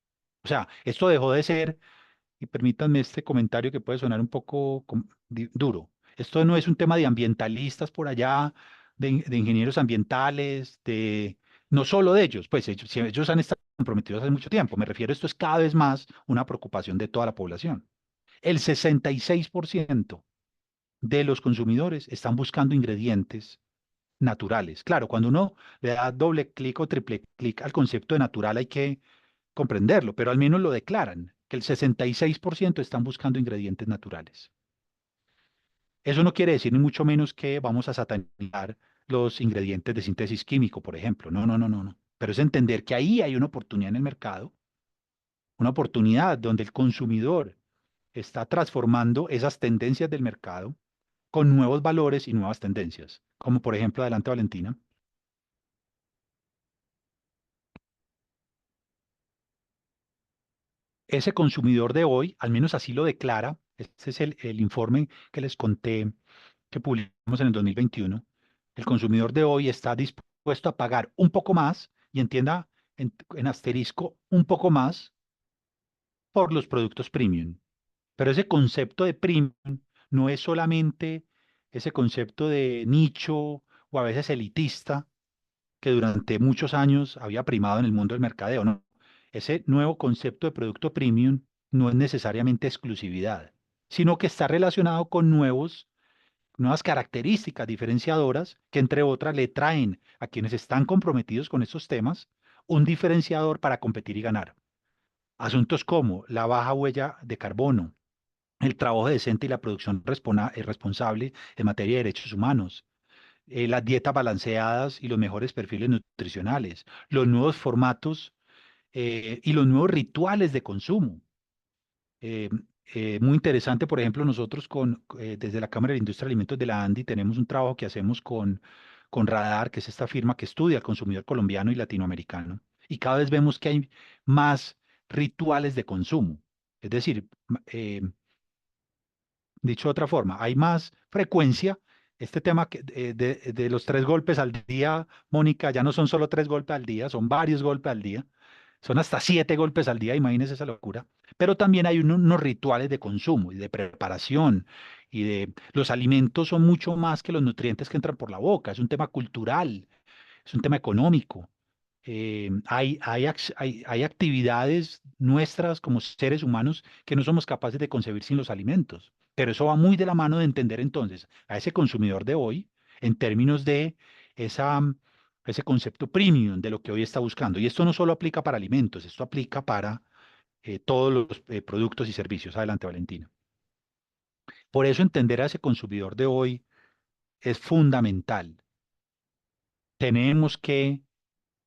O sea, esto dejó de ser, y permítanme este comentario que puede sonar un poco duro. Esto no es un tema de ambientalistas por allá, de ingenieros ambientales, no solo de ellos, pues ellos, si ellos han estado comprometidos hace mucho tiempo. Me refiero, esto es cada vez más una preocupación de toda la población. El 66% de los consumidores están buscando ingredientes naturales. Claro, cuando uno le da doble clic o triple clic al concepto de natural hay que comprenderlo, pero al menos lo declaran, que el 66% están buscando ingredientes naturales. Eso no quiere decir ni mucho menos que vamos a satanizar los ingredientes de síntesis químico, por ejemplo. No, no, no, no, no. Pero es entender que ahí hay una oportunidad en el mercado, una oportunidad donde el consumidor está transformando esas tendencias del mercado con nuevos valores y nuevas tendencias, como por ejemplo, adelante Valentina, ese consumidor de hoy, al menos así lo declara, este es el informe que les conté que publicamos en el 2021, el consumidor de hoy está dispuesto a pagar un poco más, y entienda en asterisco un poco más por los productos premium. Pero ese concepto de premium no es solamente ese concepto de nicho o a veces elitista, que durante muchos años había primado en el mundo del mercadeo, ¿no? Ese nuevo concepto de producto premium no es necesariamente exclusividad, sino que está relacionado con nuevas características diferenciadoras que, entre otras, le traen a quienes están comprometidos con estos temas un diferenciador para competir y ganar. Asuntos como la baja huella de carbono, el trabajo decente y la producción responsable en materia de derechos humanos, las dietas balanceadas y los mejores perfiles nutricionales, los nuevos formatos y los nuevos rituales de consumo. Eh, Muy interesante, por ejemplo, nosotros desde la Cámara de Industria de Alimentos de la ANDI tenemos un trabajo que hacemos con Radar, que es esta firma que estudia al consumidor colombiano y latinoamericano. Y cada vez vemos que hay más rituales de consumo. Es decir, dicho de otra forma, hay más frecuencia. Este tema de los 3 golpes al día, Mónica, ya no son solo 3 golpes al día, son varios golpes al día. Son hasta 7 golpes al día, imagínense esa locura. Pero también hay unos rituales de consumo y de preparación los alimentos son mucho más que los nutrientes que entran por la boca. Es un tema cultural, es un tema económico. Hay actividades nuestras como seres humanos que no somos capaces de concebir sin los alimentos. Pero eso va muy de la mano de entender entonces a ese consumidor de hoy en términos de esa, ese concepto premium de lo que hoy está buscando. Y esto no solo aplica para alimentos, esto aplica para todos los productos y servicios. Adelante, Valentina. Por eso entender a ese consumidor de hoy es fundamental. Tenemos que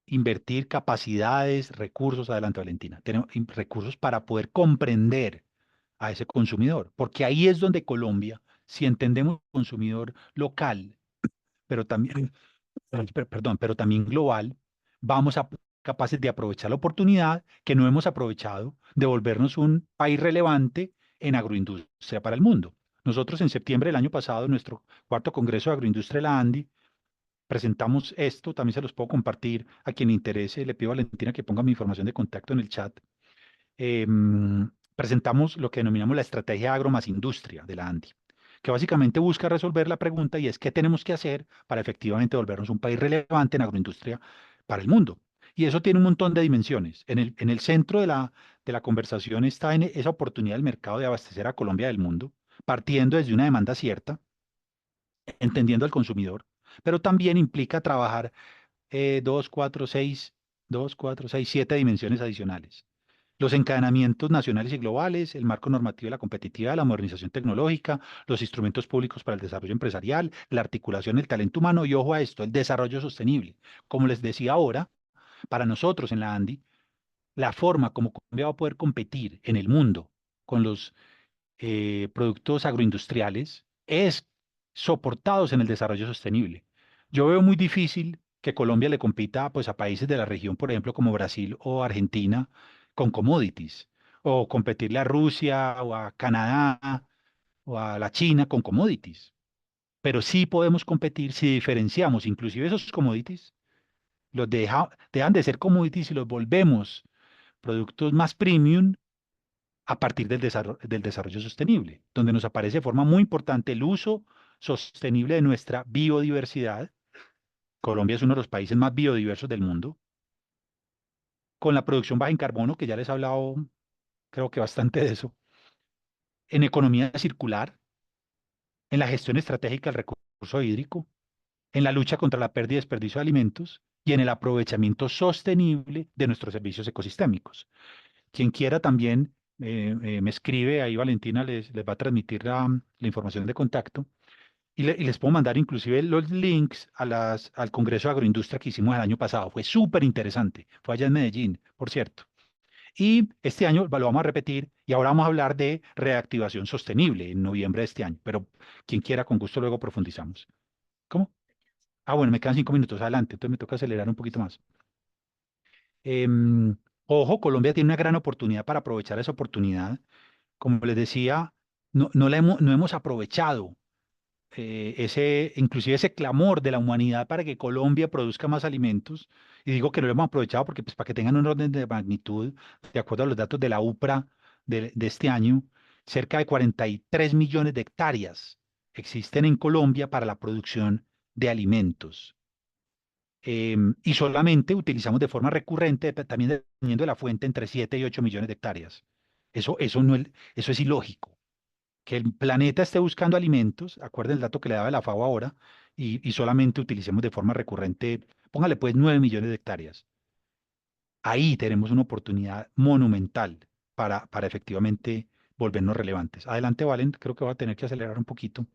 invertir capacidades, recursos, adelante Valentina, tenemos recursos para poder comprender a ese consumidor, porque ahí es donde Colombia, si entendemos consumidor local, pero también, perdón, pero también global, vamos a capaces de aprovechar la oportunidad que no hemos aprovechado de volvernos un país relevante en agroindustria para el mundo. Nosotros en septiembre del año pasado, en nuestro cuarto Congreso de Agroindustria de la ANDI, presentamos esto, también se los puedo compartir a quien le interese. Le pido a Valentina que ponga mi información de contacto en el chat. Presentamos lo que denominamos la estrategia agro más industria de la ANDI, que básicamente busca resolver la pregunta y es qué tenemos que hacer para efectivamente volvernos un país relevante en agroindustria para el mundo. Y eso tiene un montón de dimensiones. En el centro de la conversación está en esa oportunidad del mercado de abastecer a Colombia del mundo, partiendo desde una demanda cierta, entendiendo al consumidor, pero también implica trabajar dos, cuatro, seis, 7 dimensiones adicionales. Los encadenamientos nacionales y globales, el marco normativo de la competitividad, la modernización tecnológica, los instrumentos públicos para el desarrollo empresarial, la articulación del talento humano y, ojo a esto, el desarrollo sostenible. Como les decía ahora, para nosotros en la ANDI, la forma como Colombia va a poder competir en el mundo con los productos agroindustriales es soportados en el desarrollo sostenible. Yo veo muy difícil que Colombia le compita pues, a países de la región, por ejemplo, como Brasil o Argentina, con commodities, o competirle a Rusia o a Canadá o a la China con commodities. Pero sí podemos competir si diferenciamos inclusive esos commodities, dejan de ser commodities y los volvemos productos más premium a partir del desarrollo sostenible, donde nos aparece de forma muy importante el uso sostenible de nuestra biodiversidad. Colombia es uno de los países más biodiversos del mundo, con la producción baja en carbono, que ya les he hablado, creo que bastante de eso, en economía circular, en la gestión estratégica del recurso hídrico, en la lucha contra la pérdida y desperdicio de alimentos y en el aprovechamiento sostenible de nuestros servicios ecosistémicos. Quien quiera también me escribe, ahí Valentina les va a transmitir la información de contacto y les puedo mandar inclusive los links al Congreso de Agroindustria que hicimos el año pasado. Fue súper interesante, fue allá en Medellín, por cierto. Y este año lo vamos a repetir y ahora vamos a hablar de reactivación sostenible en noviembre de este año, pero quien quiera, con gusto luego profundizamos. ¿Cómo? Ah, bueno, me quedan 5 minutos adelante, entonces me toca acelerar un poquito más. Em, Ojo, Colombia tiene una gran oportunidad para aprovechar esa oportunidad. Como les decía, no hemos aprovechado inclusive ese clamor de la humanidad para que Colombia produzca más alimentos. Y digo que no lo hemos aprovechado porque, pues, para que tengan un orden de magnitud, de acuerdo a los datos de la UPRA de este año, cerca de 43 millones de hectáreas existen en Colombia para la producción de alimentos. y solamente utilizamos de forma recurrente, también dependiendo de la fuente, entre 7 y 8 millones de hectáreas. Eso es ilógico. Que el planeta esté buscando alimentos, acuerden el dato que le daba la FAO ahora, y solamente utilicemos de forma recurrente, póngale pues 9 millones de hectáreas. Ahí tenemos una oportunidad monumental para efectivamente volvernos relevantes. Adelante, Valen, creo que voy a tener que acelerar un poquito.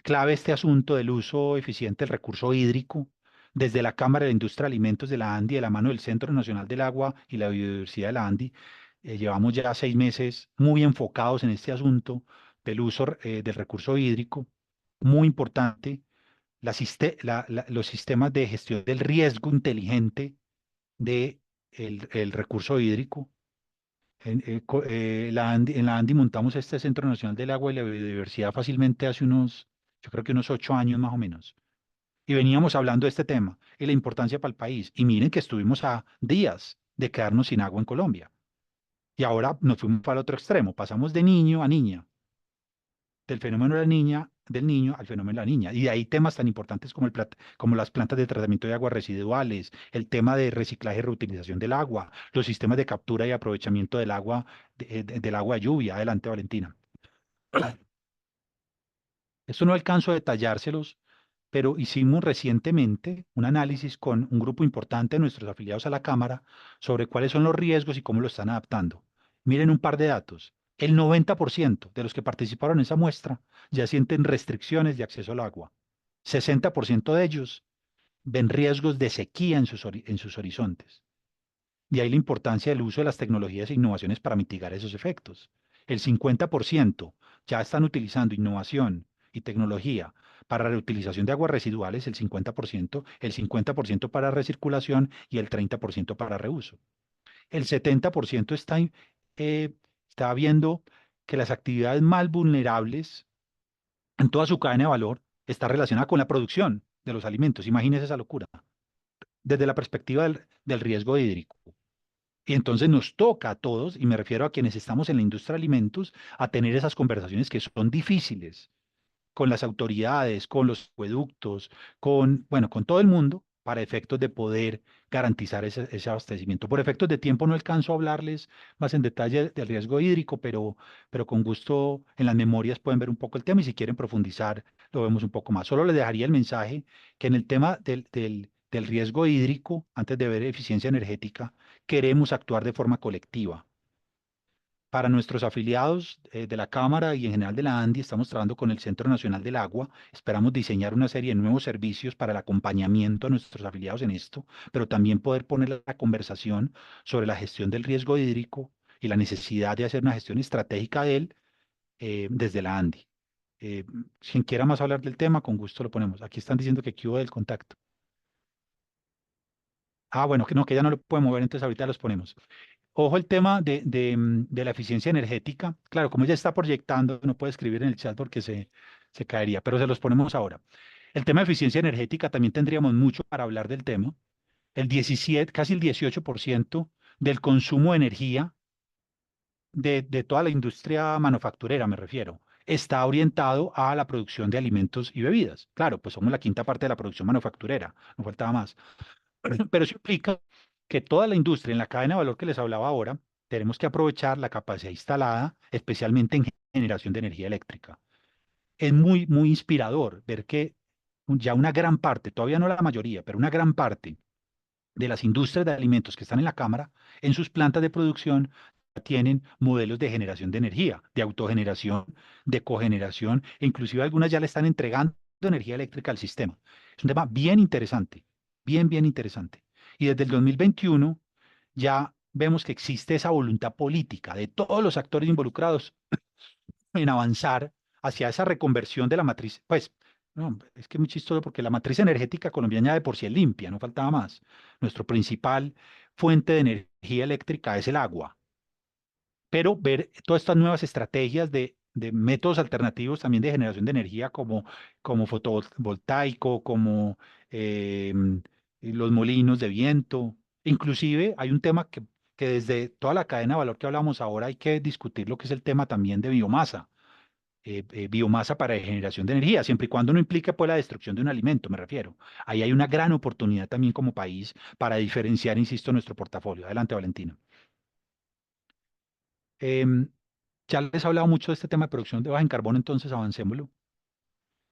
Clave este asunto del uso eficiente del recurso hídrico. Desde la Cámara de la Industria de Alimentos de la ANDI, de la mano del Centro Nacional del Agua y la Biodiversidad de la ANDI, llevamos ya 6 meses muy enfocados en este asunto del uso del recurso hídrico. Muy importante, los sistemas de gestión del riesgo inteligente de el recurso hídrico. En la ANDI montamos este Centro Nacional del Agua y la Biodiversidad fácilmente hace yo creo que unos 8 años más o menos. Y veníamos hablando de este tema y la importancia para el país. Y miren que estuvimos a días de quedarnos sin agua en Colombia. Y ahora nos fuimos para el otro extremo. Pasamos de niño a niña, del fenómeno de la niña, del niño al fenómeno de la niña. Y de ahí temas tan importantes como las plantas de tratamiento de aguas residuales, el tema de reciclaje y reutilización del agua, los sistemas de captura y aprovechamiento del agua, del agua de lluvia. Adelante, Valentina. Esto no alcanzo a detallárselos, pero hicimos recientemente un análisis con un grupo importante de nuestros afiliados a la Cámara sobre cuáles son los riesgos y cómo lo están adaptando. Miren un par de datos. El 90% de los que participaron en esa muestra ya sienten restricciones de acceso al agua. 60% de ellos ven riesgos de sequía en sus horizontes. De ahí la importancia del uso de las tecnologías e innovaciones para mitigar esos efectos. El 50% ya están utilizando innovación y tecnología para reutilización de aguas residuales, el 50% para recirculación y el 30% para reuso. El 70% está viendo que las actividades más vulnerables en toda su cadena de valor está relacionada con la producción de los alimentos. Imagínense esa locura, desde la perspectiva del riesgo hídrico. Y entonces nos toca a todos, y me refiero a quienes estamos en la industria de alimentos, a tener esas conversaciones que son difíciles con las autoridades, con los acueductos, bueno, con todo el mundo, para efectos de poder garantizar ese abastecimiento. Por efectos de tiempo no alcanzo a hablarles más en detalle del riesgo hídrico, pero con gusto en las memorias pueden ver un poco el tema y si quieren profundizar lo vemos un poco más. Solo les dejaría el mensaje que en el tema del riesgo hídrico, antes de ver eficiencia energética, queremos actuar de forma colectiva. Para nuestros afiliados de la Cámara y en general de la ANDI, estamos trabajando con el Centro Nacional del Agua. Esperamos diseñar una serie de nuevos servicios para el acompañamiento a nuestros afiliados en esto, pero también poder poner la conversación sobre la gestión del riesgo hídrico y la necesidad de hacer una gestión estratégica de él desde la ANDI. Quien quiera más hablar del tema, con gusto lo ponemos. Aquí están diciendo que aquí hubo del contacto. Ah, bueno, que no, que ya no lo puede mover, entonces ahorita los ponemos. Ojo el tema de la eficiencia energética. Claro, como ella está proyectando, no puede escribir en el chat porque se caería, pero se los ponemos ahora. El tema de eficiencia energética también tendríamos mucho para hablar del tema. El 17, casi el 18% del consumo de energía de toda la industria manufacturera, me refiero, está orientado a la producción de alimentos y bebidas. Claro, pues somos la quinta parte de la producción manufacturera, no faltaba más. Pero eso implica que toda la industria en la cadena de valor que les hablaba ahora, tenemos que aprovechar la capacidad instalada, especialmente en generación de energía eléctrica. Es muy, muy inspirador ver que ya una gran parte, todavía no la mayoría, pero una gran parte de las industrias de alimentos que están en la Cámara, en sus plantas de producción, tienen modelos de generación de energía, de autogeneración, de cogeneración, e inclusive algunas ya le están entregando energía eléctrica al sistema. Es un tema bien interesante, bien, bien interesante. Y desde el 2021 ya vemos que existe esa voluntad política de todos los actores involucrados en avanzar hacia esa reconversión de la matriz. Pues, no, es que es muy chistoso porque la matriz energética colombiana de por sí es limpia, no faltaba más. Nuestro principal fuente de energía eléctrica es el agua, pero ver todas estas nuevas estrategias de métodos alternativos también de generación de energía como fotovoltaico, como los molinos de viento. Inclusive hay un tema que desde toda la cadena de valor que hablamos ahora hay que discutir lo que es el tema también de biomasa. biomasa para generación de energía, siempre y cuando no implique pues, la destrucción de un alimento, me refiero. Ahí hay una gran oportunidad también como país para diferenciar, insisto, nuestro portafolio. Adelante, Valentino. Em, ya les he hablado mucho de este tema de producción de baja en carbono, entonces avancémoslo.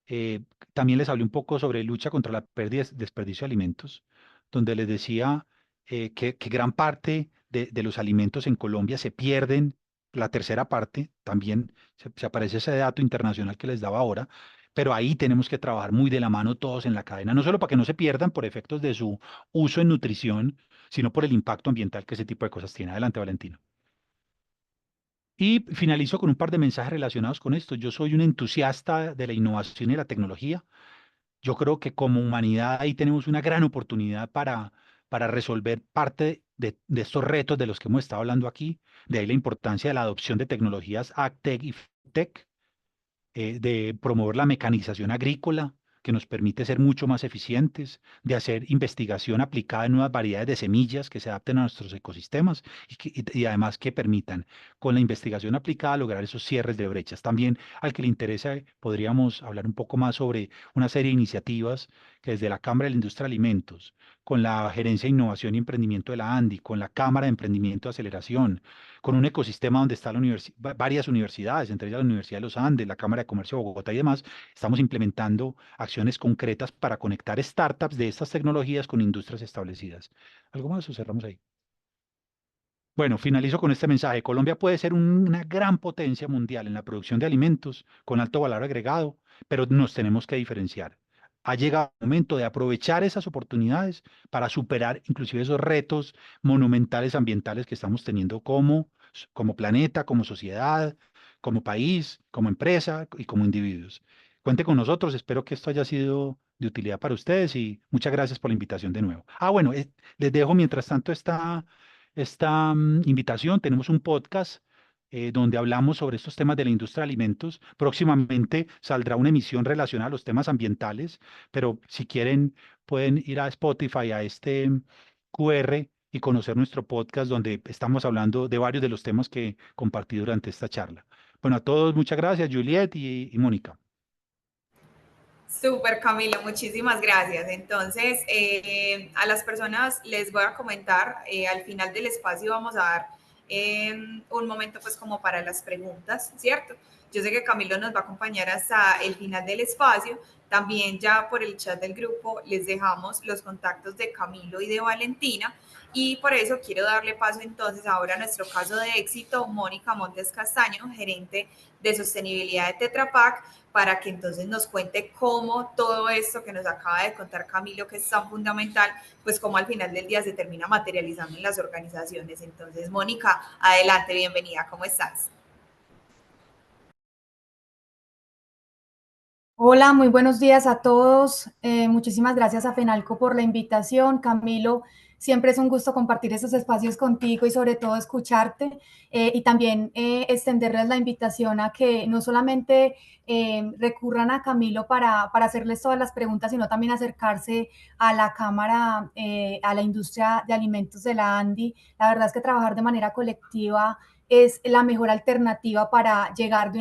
Eh, También les hablé un poco sobre lucha contra la pérdida y desperdicio de alimentos, donde les decía que gran parte de los alimentos en Colombia se pierden, la tercera parte, también se aparece ese dato internacional que les daba ahora, pero ahí tenemos que trabajar muy de la mano todos en la cadena, no solo para que no se pierdan por efectos de su uso en nutrición, sino por el impacto ambiental que ese tipo de cosas tiene. Adelante, Valentino. Y finalizo con un par de mensajes relacionados con esto. Yo soy un entusiasta de la innovación y la tecnología. Yo creo que como humanidad ahí tenemos una gran oportunidad para resolver parte de estos retos de los que hemos estado hablando aquí. De ahí la importancia de la adopción de tecnologías AgTech y FinTech, de promover la mecanización agrícola, que nos permite ser mucho más eficientes, de hacer investigación aplicada en nuevas variedades de semillas que se adapten a nuestros ecosistemas y además que permitan, con la investigación aplicada, lograr esos cierres de brechas. También al que le interese, podríamos hablar un poco más sobre una serie de iniciativas que desde la Cámara de la Industria de Alimentos, con la Gerencia de Innovación y Emprendimiento de la ANDI, con la Cámara de Emprendimiento de Aceleración, con un ecosistema donde están varias universidades, entre ellas la Universidad de los Andes, la Cámara de Comercio de Bogotá y demás, estamos implementando acciones concretas para conectar startups de estas tecnologías con industrias establecidas. ¿Algo más o cerramos ahí? Bueno, finalizo con este mensaje. Colombia puede ser una gran potencia mundial en la producción de alimentos con alto valor agregado, pero nos tenemos que diferenciar. Ha llegado el momento de aprovechar esas oportunidades para superar inclusive esos retos monumentales ambientales que estamos teniendo como planeta, como sociedad, como país, como empresa y como individuos. Cuente con nosotros, espero que esto haya sido de utilidad para ustedes y muchas gracias por la invitación de nuevo. Bueno, les dejo mientras tanto esta invitación. Tenemos un podcast donde hablamos sobre estos temas de la industria de alimentos. Próximamente saldrá una emisión relacionada a los temas ambientales, pero si quieren pueden ir a Spotify, a este QR y conocer nuestro podcast donde estamos hablando de varios de los temas que compartí durante esta charla. Bueno, a todos muchas gracias, Juliet y Mónica. Súper, Camilo, muchísimas gracias. Entonces, a las personas les voy a comentar, al final del espacio vamos a dar un momento pues como para las preguntas, ¿cierto? Yo sé que Camilo nos va a acompañar hasta el final del espacio. También ya por el chat del grupo les dejamos los contactos de Camilo y de Valentina. Y por eso quiero darle paso entonces ahora a nuestro caso de éxito, Mónica Montes Castaño, gerente de sostenibilidad de Tetra Pak, para que entonces nos cuente cómo todo esto que nos acaba de contar Camilo, que es tan fundamental, pues cómo al final del día se termina materializando en las organizaciones. Entonces, Mónica, adelante, bienvenida, ¿cómo estás? Hola, muy buenos días a todos. Muchísimas gracias a FENALCO por la invitación. Camilo, siempre es un gusto compartir estos espacios contigo y sobre todo escucharte y también extenderles la invitación a que no solamente recurran a Camilo para hacerles todas las preguntas, sino también acercarse a la Cámara, a la industria de alimentos de la ANDI. La verdad es que trabajar de manera colectiva es la mejor alternativa para llegar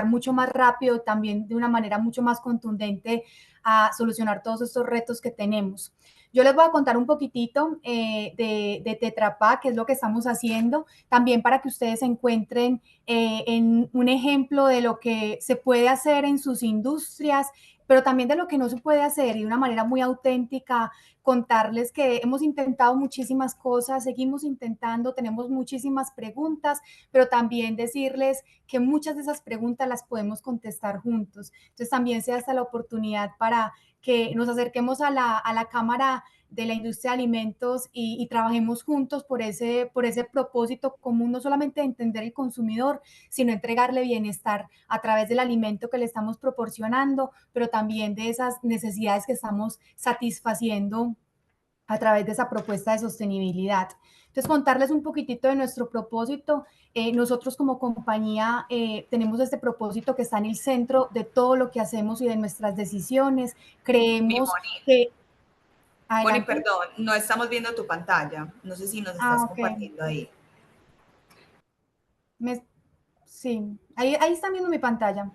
mucho más rápido, también de una manera mucho más contundente a solucionar todos estos retos que tenemos. Yo les voy a contar un poquitito de Tetra Pak, qué es lo que estamos haciendo, también para que ustedes encuentren en un ejemplo de lo que se puede hacer en sus industrias, pero también de lo que no se puede hacer y de una manera muy auténtica, contarles que hemos intentado muchísimas cosas, seguimos intentando, tenemos muchísimas preguntas, pero también decirles que muchas de esas preguntas las podemos contestar juntos. Entonces también se da esta la oportunidad para que nos acerquemos a la Cámara de la Industria de Alimentos y trabajemos juntos por ese propósito común, no solamente de entender el consumidor, sino entregarle bienestar a través del alimento que le estamos proporcionando, pero también de esas necesidades que estamos satisfaciendo a través de esa propuesta de sostenibilidad. Entonces, contarles un poquitito de nuestro propósito. Nosotros como compañía tenemos este propósito que está en el centro de todo lo que hacemos y de nuestras decisiones. Mi Creemos Moni, que... Moni, Adelante. perdón, no estamos viendo tu pantalla. No sé si nos estás Ok. compartiendo ahí. Me, sí, ahí están viendo mi pantalla.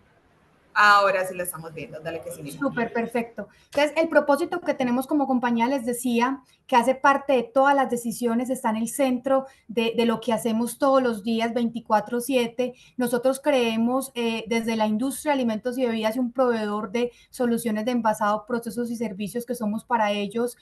Ahora sí lo estamos viendo, dale que sí. Súper, perfecto. Entonces, el propósito que tenemos como compañía, les decía, que hace parte de todas las decisiones, está en el centro de lo que hacemos todos los días, 24/7. Nosotros creemos desde la industria de alimentos y bebidas y un proveedor de soluciones de envasado, procesos y servicios que somos para ellos,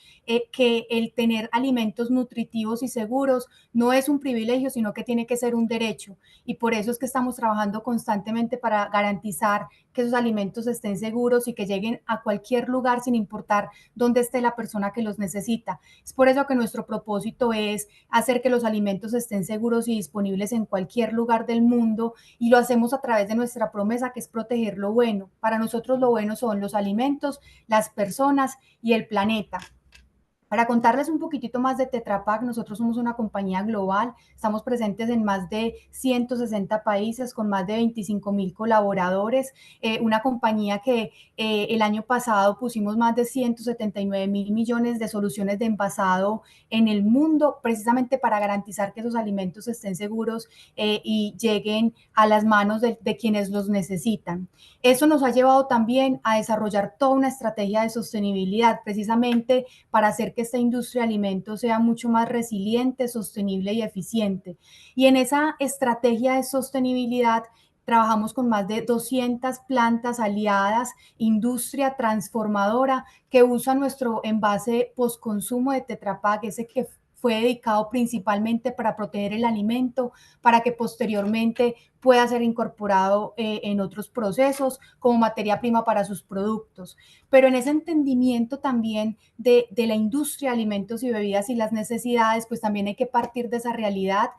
que el tener alimentos nutritivos y seguros no es un privilegio, sino que tiene que ser un derecho. Y por eso es que estamos trabajando constantemente para garantizar que esos alimentos estén seguros y que lleguen a cualquier lugar sin importar dónde esté la persona que los necesita. Es por eso que nuestro propósito es hacer que los alimentos estén seguros y disponibles en cualquier lugar del mundo, y lo hacemos a través de nuestra promesa, que es proteger lo bueno. Para nosotros lo bueno son los alimentos, las personas y el planeta. Para contarles un poquitito más de Tetra Pak, nosotros somos una compañía global, estamos presentes en más de 160 países con más de 25,000 colaboradores, una compañía que el año pasado pusimos más de 179,000 millones de soluciones de envasado en el mundo, precisamente para garantizar que esos alimentos estén seguros y lleguen a las manos de quienes los necesitan. Eso nos ha llevado también a desarrollar toda una estrategia de sostenibilidad, precisamente para hacer que esta industria de alimentos sea mucho más resiliente, sostenible y eficiente. Y en esa estrategia de sostenibilidad trabajamos con más de 200 plantas aliadas, industria transformadora que usa nuestro envase postconsumo de Tetra Pak, ese que fue dedicado principalmente para proteger el alimento, para que posteriormente pueda ser incorporado en otros procesos como materia prima para sus productos. Pero en ese entendimiento también de la industria de alimentos y bebidas y las necesidades, pues también hay que partir de esa realidad.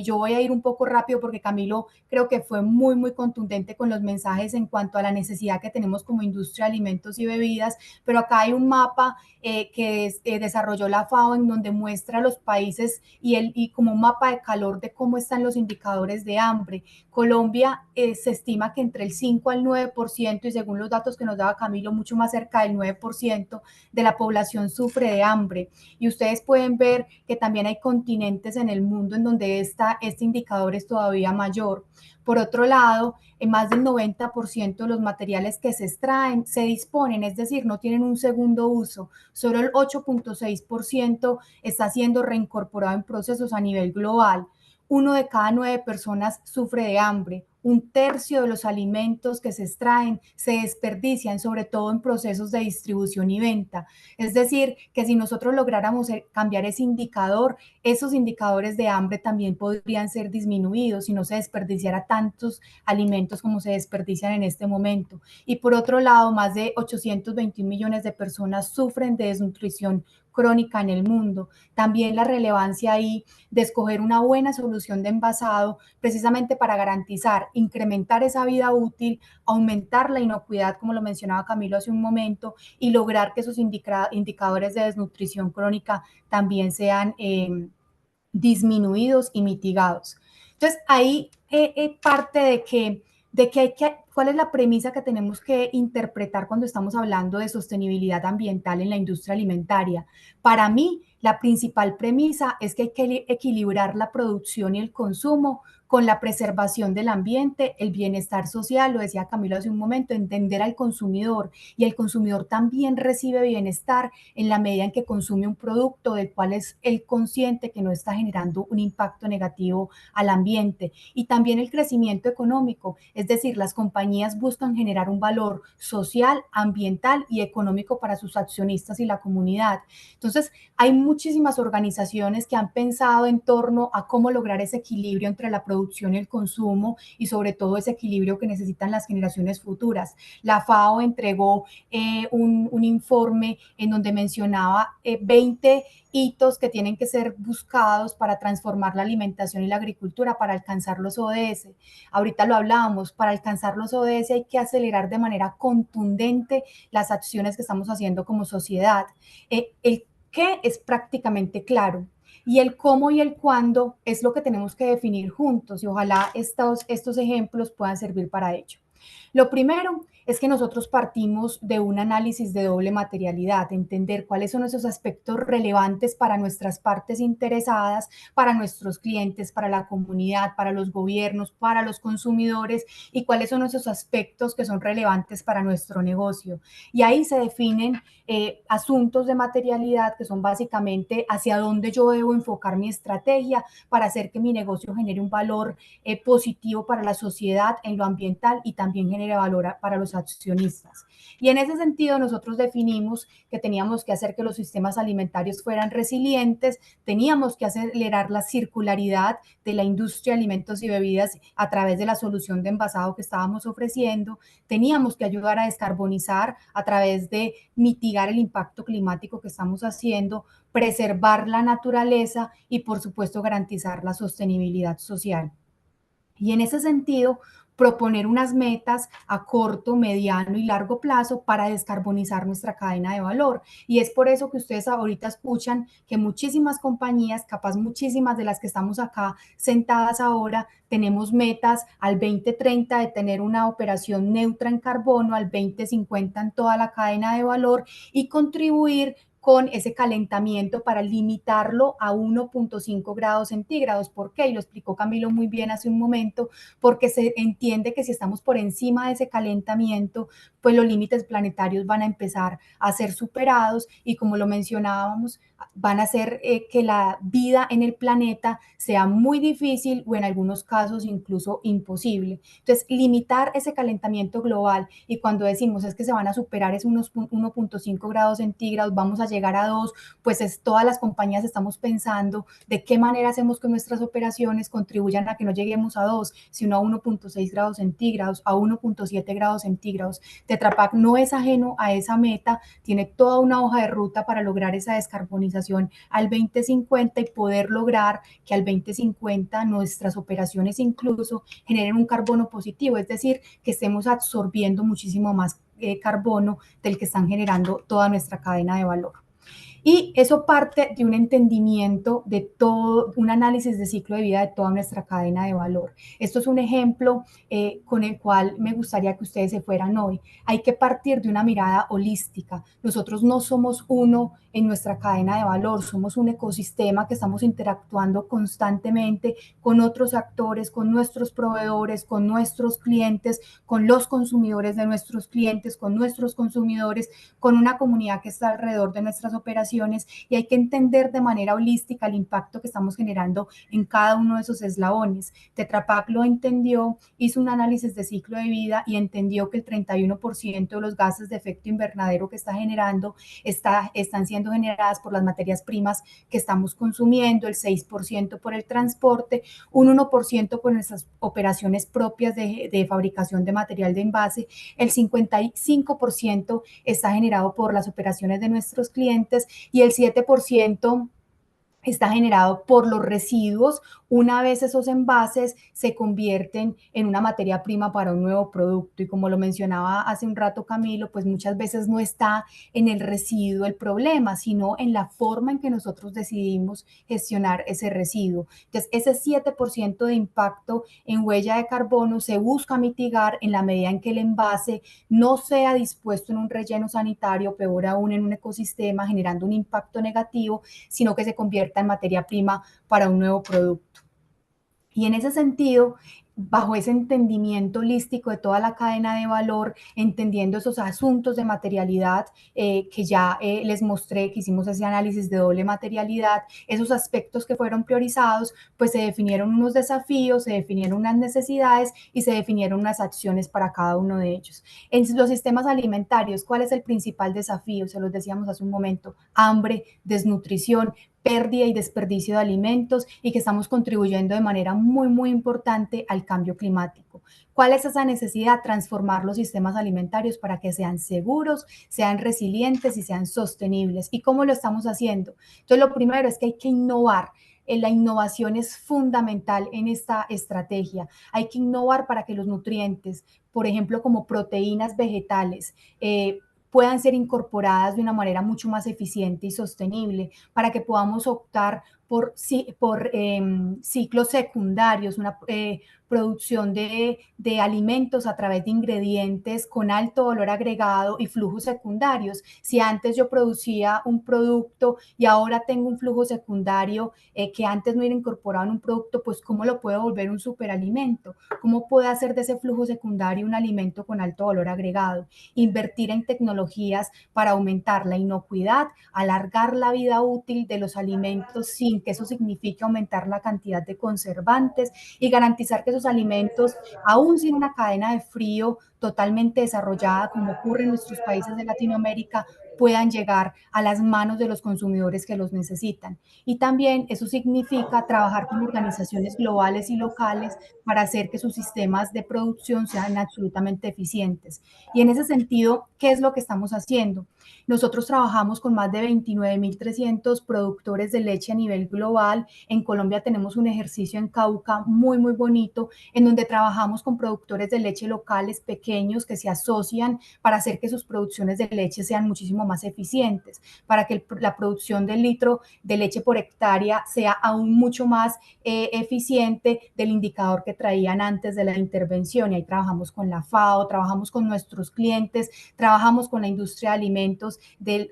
Yo voy a ir un poco rápido porque Camilo creo que fue muy, muy contundente con los mensajes en cuanto a la necesidad que tenemos como industria de alimentos y bebidas, pero acá hay un mapa que desarrolló la FAO en donde muestra los países y como un mapa de calor de cómo están los indicadores de hambre. Colombia se estima que entre el 5 al 9%, y según los datos que nos daba Camilo, mucho más cerca del 9% de la población sufre de hambre. Y ustedes pueden ver que también hay continentes en el mundo en donde este indicador es todavía mayor. Por otro lado, en más del 90% de los materiales que se extraen se disponen, es decir, no tienen un segundo uso. Solo el 8,6% está siendo reincorporado en procesos a nivel global. 1 de cada 9 personas sufre de hambre. 1/3 de los alimentos que se extraen se desperdician, sobre todo en procesos de distribución y venta. Es decir, que si nosotros lográramos cambiar ese indicador, esos indicadores de hambre también podrían ser disminuidos si no se desperdiciara tantos alimentos como se desperdician en este momento. Y por otro lado, más de 821 millones de personas sufren de desnutrición crónica en el mundo. También la relevancia ahí de escoger una buena solución de envasado, precisamente para garantizar, incrementar esa vida útil, aumentar la inocuidad, como lo mencionaba Camilo hace un momento, y lograr que esos indicadores de desnutrición crónica también sean disminuidos y mitigados. Entonces, ahí parte ¿cuál es la premisa que tenemos que interpretar cuando estamos hablando de sostenibilidad ambiental en la industria alimentaria? Para mí, la principal premisa es que hay que equilibrar la producción y el consumo con la preservación del ambiente, el bienestar social, lo decía Camilo hace un momento, entender al consumidor, y el consumidor también recibe bienestar en la medida en que consume un producto del cual es él consciente que no está generando un impacto negativo al ambiente. Y también el crecimiento económico, es decir, las compañías buscan generar un valor social, ambiental y económico para sus accionistas y la comunidad. Entonces, hay muchísimas organizaciones que han pensado en torno a cómo lograr ese equilibrio entre la producción y el consumo, y sobre todo ese equilibrio que necesitan las generaciones futuras. La FAO entregó un informe en donde mencionaba 20 hitos que tienen que ser buscados para transformar la alimentación y la agricultura para alcanzar los ODS. Ahorita lo hablábamos, para alcanzar los ODS hay que acelerar de manera contundente las acciones que estamos haciendo como sociedad. El qué es prácticamente claro, y el cómo y el cuándo es lo que tenemos que definir juntos, y ojalá estos ejemplos puedan servir para ello. Lo primero es que nosotros partimos de un análisis de doble materialidad, entender cuáles son esos aspectos relevantes para nuestras partes interesadas, para nuestros clientes, para la comunidad, para los gobiernos, para los consumidores, y cuáles son esos aspectos que son relevantes para nuestro negocio. Y ahí se definen asuntos de materialidad que son básicamente hacia dónde yo debo enfocar mi estrategia para hacer que mi negocio genere un valor positivo para la sociedad en lo ambiental y también genere valor para los accionistas. Y en ese sentido nosotros definimos que teníamos que hacer que los sistemas alimentarios fueran resilientes, teníamos que acelerar la circularidad de la industria de alimentos y bebidas a través de la solución de envasado que estábamos ofreciendo, teníamos que ayudar a descarbonizar a través de mitigar el impacto climático que estamos haciendo, preservar la naturaleza y, por supuesto, garantizar la sostenibilidad social. Y en ese sentido, proponer unas metas a corto, mediano y largo plazo para descarbonizar nuestra cadena de valor. Y es por eso que ustedes ahorita escuchan que muchísimas compañías, capaz muchísimas de las que estamos acá sentadas ahora, tenemos metas al 2030 de tener una operación neutra en carbono, al 2050 en toda la cadena de valor y contribuir con ese calentamiento para limitarlo a 1.5 grados centígrados. ¿Por qué? Y lo explicó Camilo muy bien hace un momento, porque se entiende que si estamos por encima de ese calentamiento, pues los límites planetarios van a empezar a ser superados y, como lo mencionábamos, van a hacer que la vida en el planeta sea muy difícil o en algunos casos incluso imposible. Entonces, limitar ese calentamiento global, y cuando decimos es que se van a superar esos 1.5 grados centígrados, vamos a llegar a 2, pues todas las compañías estamos pensando de qué manera hacemos que nuestras operaciones contribuyan a que no lleguemos a 2, sino a 1.6 grados centígrados, a 1.7 grados centígrados. Tetra Pak no es ajeno a esa meta, tiene toda una hoja de ruta para lograr esa descarbonización al 2050 y poder lograr que al 2050 nuestras operaciones incluso generen un carbono positivo, es decir, que estemos absorbiendo muchísimo más carbono del que están generando toda nuestra cadena de valor. Y eso parte de un entendimiento de todo, un análisis de ciclo de vida de toda nuestra cadena de valor. Esto es un ejemplo con el cual me gustaría que ustedes se fueran hoy. Hay que partir de una mirada holística. Nosotros no somos uno en nuestra cadena de valor, somos un ecosistema que estamos interactuando constantemente con otros actores, con nuestros proveedores, con nuestros clientes, con los consumidores de nuestros clientes, con nuestros consumidores, con una comunidad que está alrededor de nuestras operaciones, y hay que entender de manera holística el impacto que estamos generando en cada uno de esos eslabones. Tetra Pak lo entendió, hizo un análisis de ciclo de vida y entendió que el 31% de los gases de efecto invernadero que está generando están siendo generadas por las materias primas que estamos consumiendo, el 6% por el transporte, un 1% por nuestras operaciones propias de fabricación de material de envase, el 55% está generado por las operaciones de nuestros clientes y el 7% está generado por los residuos una vez esos envases se convierten en una materia prima para un nuevo producto. Y como lo mencionaba hace un rato Camilo, pues muchas veces no está en el residuo el problema, sino en la forma en que nosotros decidimos gestionar ese residuo. Entonces, ese 7% de impacto en huella de carbono se busca mitigar en la medida en que el envase no sea dispuesto en un relleno sanitario, peor aún en un ecosistema, generando un impacto negativo, sino que se convierta en materia prima para un nuevo producto. Y en ese sentido, bajo ese entendimiento holístico de toda la cadena de valor, entendiendo esos asuntos de materialidad que ya les mostré, que hicimos ese análisis de doble materialidad, esos aspectos que fueron priorizados, pues se definieron unos desafíos, se definieron unas necesidades y se definieron unas acciones para cada uno de ellos. En los sistemas alimentarios, ¿cuál es el principal desafío? Se los decíamos hace un momento: hambre, desnutrición, pérdida y desperdicio de alimentos, y que estamos contribuyendo de manera muy, muy importante al cambio climático. ¿Cuál es esa necesidad? Transformar los sistemas alimentarios para que sean seguros, sean resilientes y sean sostenibles. ¿Y cómo lo estamos haciendo? Entonces, lo primero es que hay que innovar. La innovación es fundamental en esta estrategia. Hay que innovar para que los nutrientes, por ejemplo, como proteínas vegetales, puedan ser incorporadas de una manera mucho más eficiente y sostenible, para que podamos optar por ciclos secundarios, una producción de alimentos a través de ingredientes con alto valor agregado y flujos secundarios. Si antes yo producía un producto y ahora tengo un flujo secundario que antes no era incorporado en un producto, pues ¿cómo lo puedo volver un superalimento? ¿Cómo puedo hacer de ese flujo secundario un alimento con alto valor agregado? Invertir en tecnologías para aumentar la inocuidad, alargar la vida útil de los alimentos sin que eso signifique aumentar la cantidad de conservantes y garantizar que esos alimentos, aún sin una cadena de frío totalmente desarrollada, como ocurre en nuestros países de Latinoamérica, puedan llegar a las manos de los consumidores que los necesitan. Y también eso significa trabajar con organizaciones globales y locales para hacer que sus sistemas de producción sean absolutamente eficientes. Y en ese sentido, ¿qué es lo que estamos haciendo? Nosotros trabajamos con más de 29.300 productores de leche a nivel global. En Colombia tenemos un ejercicio en Cauca muy, muy bonito, en donde trabajamos con productores de leche locales pequeños que se asocian para hacer que sus producciones de leche sean muchísimo más eficientes, para que la producción del litro de leche por hectárea sea aún mucho más eficiente del indicador que traían antes de la intervención. Y ahí trabajamos con la FAO, trabajamos con nuestros clientes, trabajamos con la industria de alimentos,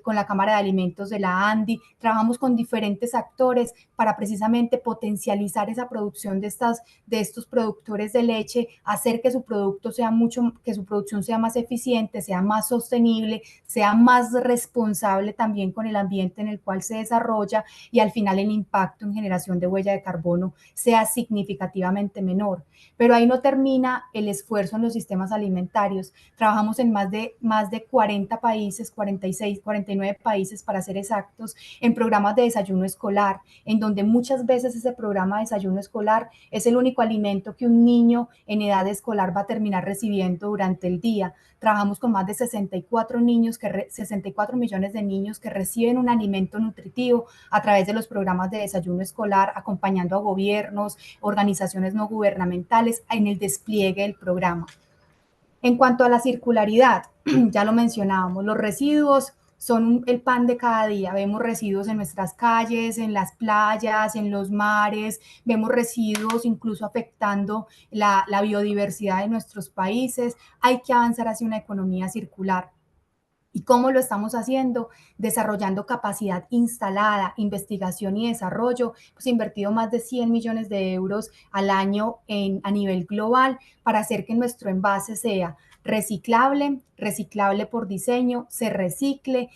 con la Cámara de Alimentos de la ANDI, trabajamos con diferentes actores para precisamente potencializar esa producción de estos productores de leche, hacer que su producción sea más eficiente, sea más sostenible, sea más responsable también con el ambiente en el cual se desarrolla y al final el impacto en generación de huella de carbono sea significativamente menor. Pero ahí no termina el esfuerzo en los sistemas alimentarios. Trabajamos en más de 40 países, 46, 49 países para ser exactos, en programas de desayuno escolar, en donde muchas veces ese programa de desayuno escolar es el único alimento que un niño en edad escolar va a terminar recibiendo durante el día. Trabajamos con más de 64 millones de niños que reciben un alimento nutritivo a través de los programas de desayuno escolar, acompañando a gobiernos, organizaciones no gubernamentales en el despliegue del programa. En cuanto a la circularidad, ya lo mencionábamos, los residuos son el pan de cada día. Vemos residuos en nuestras calles, en las playas, en los mares, vemos residuos incluso afectando la biodiversidad de nuestros países. Hay que avanzar hacia una economía circular. ¿Y cómo lo estamos haciendo? Desarrollando capacidad instalada, investigación y desarrollo. Pues invertido más de 100 millones de euros al año a nivel global para hacer que nuestro envase sea reciclable por diseño, se recicle,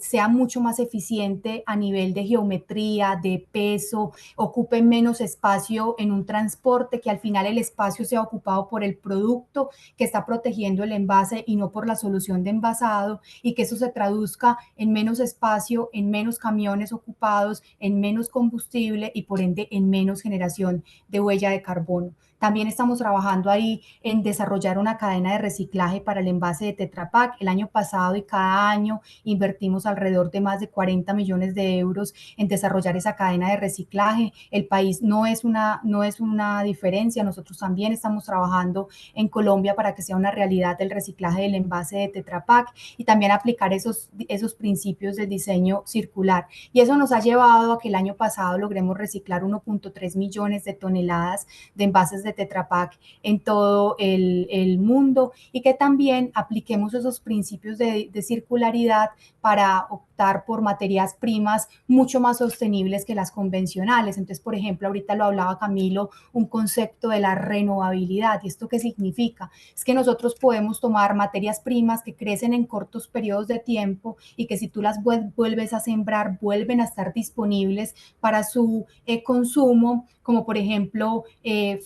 sea mucho más eficiente a nivel de geometría, de peso, ocupe menos espacio en un transporte, que al final el espacio sea ocupado por el producto que está protegiendo el envase y no por la solución de envasado, y que eso se traduzca en menos espacio, en menos camiones ocupados, en menos combustible y por ende en menos generación de huella de carbono. También estamos trabajando ahí en desarrollar una cadena de reciclaje para el envase de Tetra Pak. El año pasado y cada año invertimos alrededor de más de 40 millones de euros en desarrollar esa cadena de reciclaje. El país no es una diferencia. Nosotros también estamos trabajando en Colombia para que sea una realidad el reciclaje del envase de Tetra Pak y también aplicar esos principios del diseño circular. Y eso nos ha llevado a que el año pasado logremos reciclar 1.3 millones de toneladas de envases de Tetra Pak en todo el mundo, y que también apliquemos esos principios de circularidad para optar por materias primas mucho más sostenibles que las convencionales. Entonces, por ejemplo, ahorita lo hablaba Camilo, un concepto de la renovabilidad. ¿Y esto qué significa? Es que nosotros podemos tomar materias primas que crecen en cortos periodos de tiempo y que si tú las vuelves a sembrar, vuelven a estar disponibles para su consumo, como por ejemplo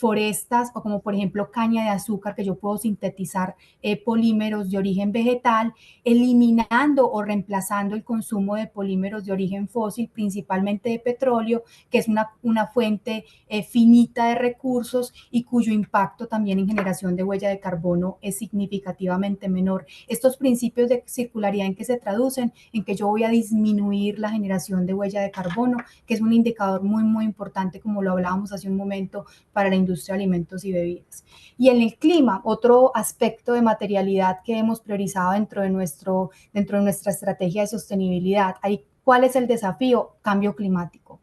forestas o como por ejemplo caña de azúcar, que yo puedo sintetizar polímeros de origen vegetal, eliminando o reemplazando el consumo de polímeros de origen fósil, principalmente de petróleo, que es una fuente finita de recursos y cuyo impacto también en generación de huella de carbono es significativamente menor. Estos principios de circularidad, ¿en qué se traducen? En que yo voy a disminuir la generación de huella de carbono, que es un indicador muy, muy importante, como lo hablábamos hace un momento, para la industria de alimentos y bebidas. Y en el clima, otro aspecto de materialidad que hemos priorizado dentro de nuestra estrategia de sostenibilidad. ¿Cuál es el desafío? Cambio climático.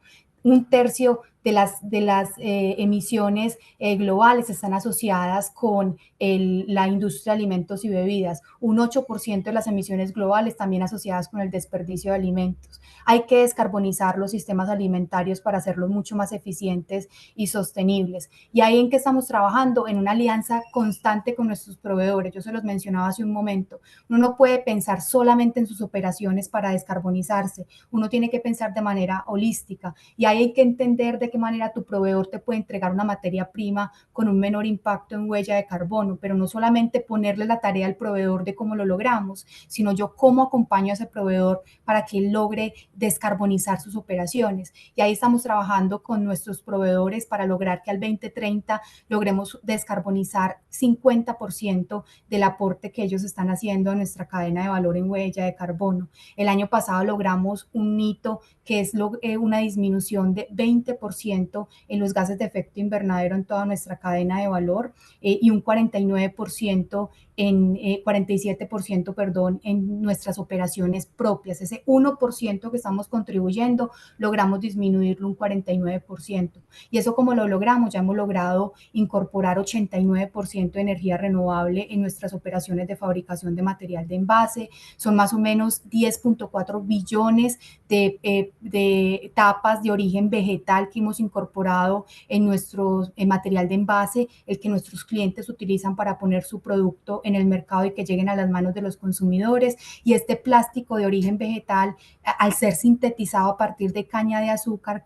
1/3 de las emisiones globales están asociadas con la industria de alimentos y bebidas, un 8% de las emisiones globales también asociadas con el desperdicio de alimentos. Hay que descarbonizar los sistemas alimentarios para hacerlos mucho más eficientes y sostenibles. ¿Y ahí en qué estamos trabajando? En una alianza constante con nuestros proveedores. Yo se los mencionaba hace un momento. Uno no puede pensar solamente en sus operaciones para descarbonizarse. Uno tiene que pensar de manera holística y ahí hay que entender de qué manera tu proveedor te puede entregar una materia prima con un menor impacto en huella de carbono, pero no solamente ponerle la tarea al proveedor de cómo lo logramos, sino yo cómo acompaño a ese proveedor para que él logre descarbonizar sus operaciones. Y ahí estamos trabajando con nuestros proveedores para lograr que al 2030 logremos descarbonizar 50% del aporte que ellos están haciendo a nuestra cadena de valor en huella de carbono. El año pasado logramos un hito que es una disminución de 20% en los gases de efecto invernadero en toda nuestra cadena de valor y un 47%, perdón, en nuestras operaciones propias. Ese 1% que estamos contribuyendo, logramos disminuirlo un 49%. ¿Y eso cómo lo logramos? Ya hemos logrado incorporar 89% de energía renovable en nuestras operaciones de fabricación de material de envase. Son más o menos 10.4 billones de tapas de origen vegetal que hemos incorporado en nuestro material de envase, el que nuestros clientes utilizan para poner su producto en el mercado y que lleguen a las manos de los consumidores. Y este plástico de origen vegetal, al ser sintetizado a partir de caña de azúcar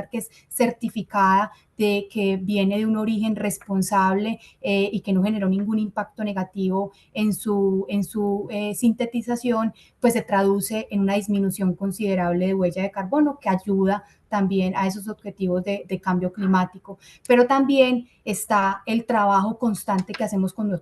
que es certificada que viene de un origen responsable y que no generó ningún impacto negativo en su sintetización, pues se traduce en una disminución considerable de huella de carbono que ayuda también a esos objetivos de cambio climático. Pero también está el trabajo constante que hacemos con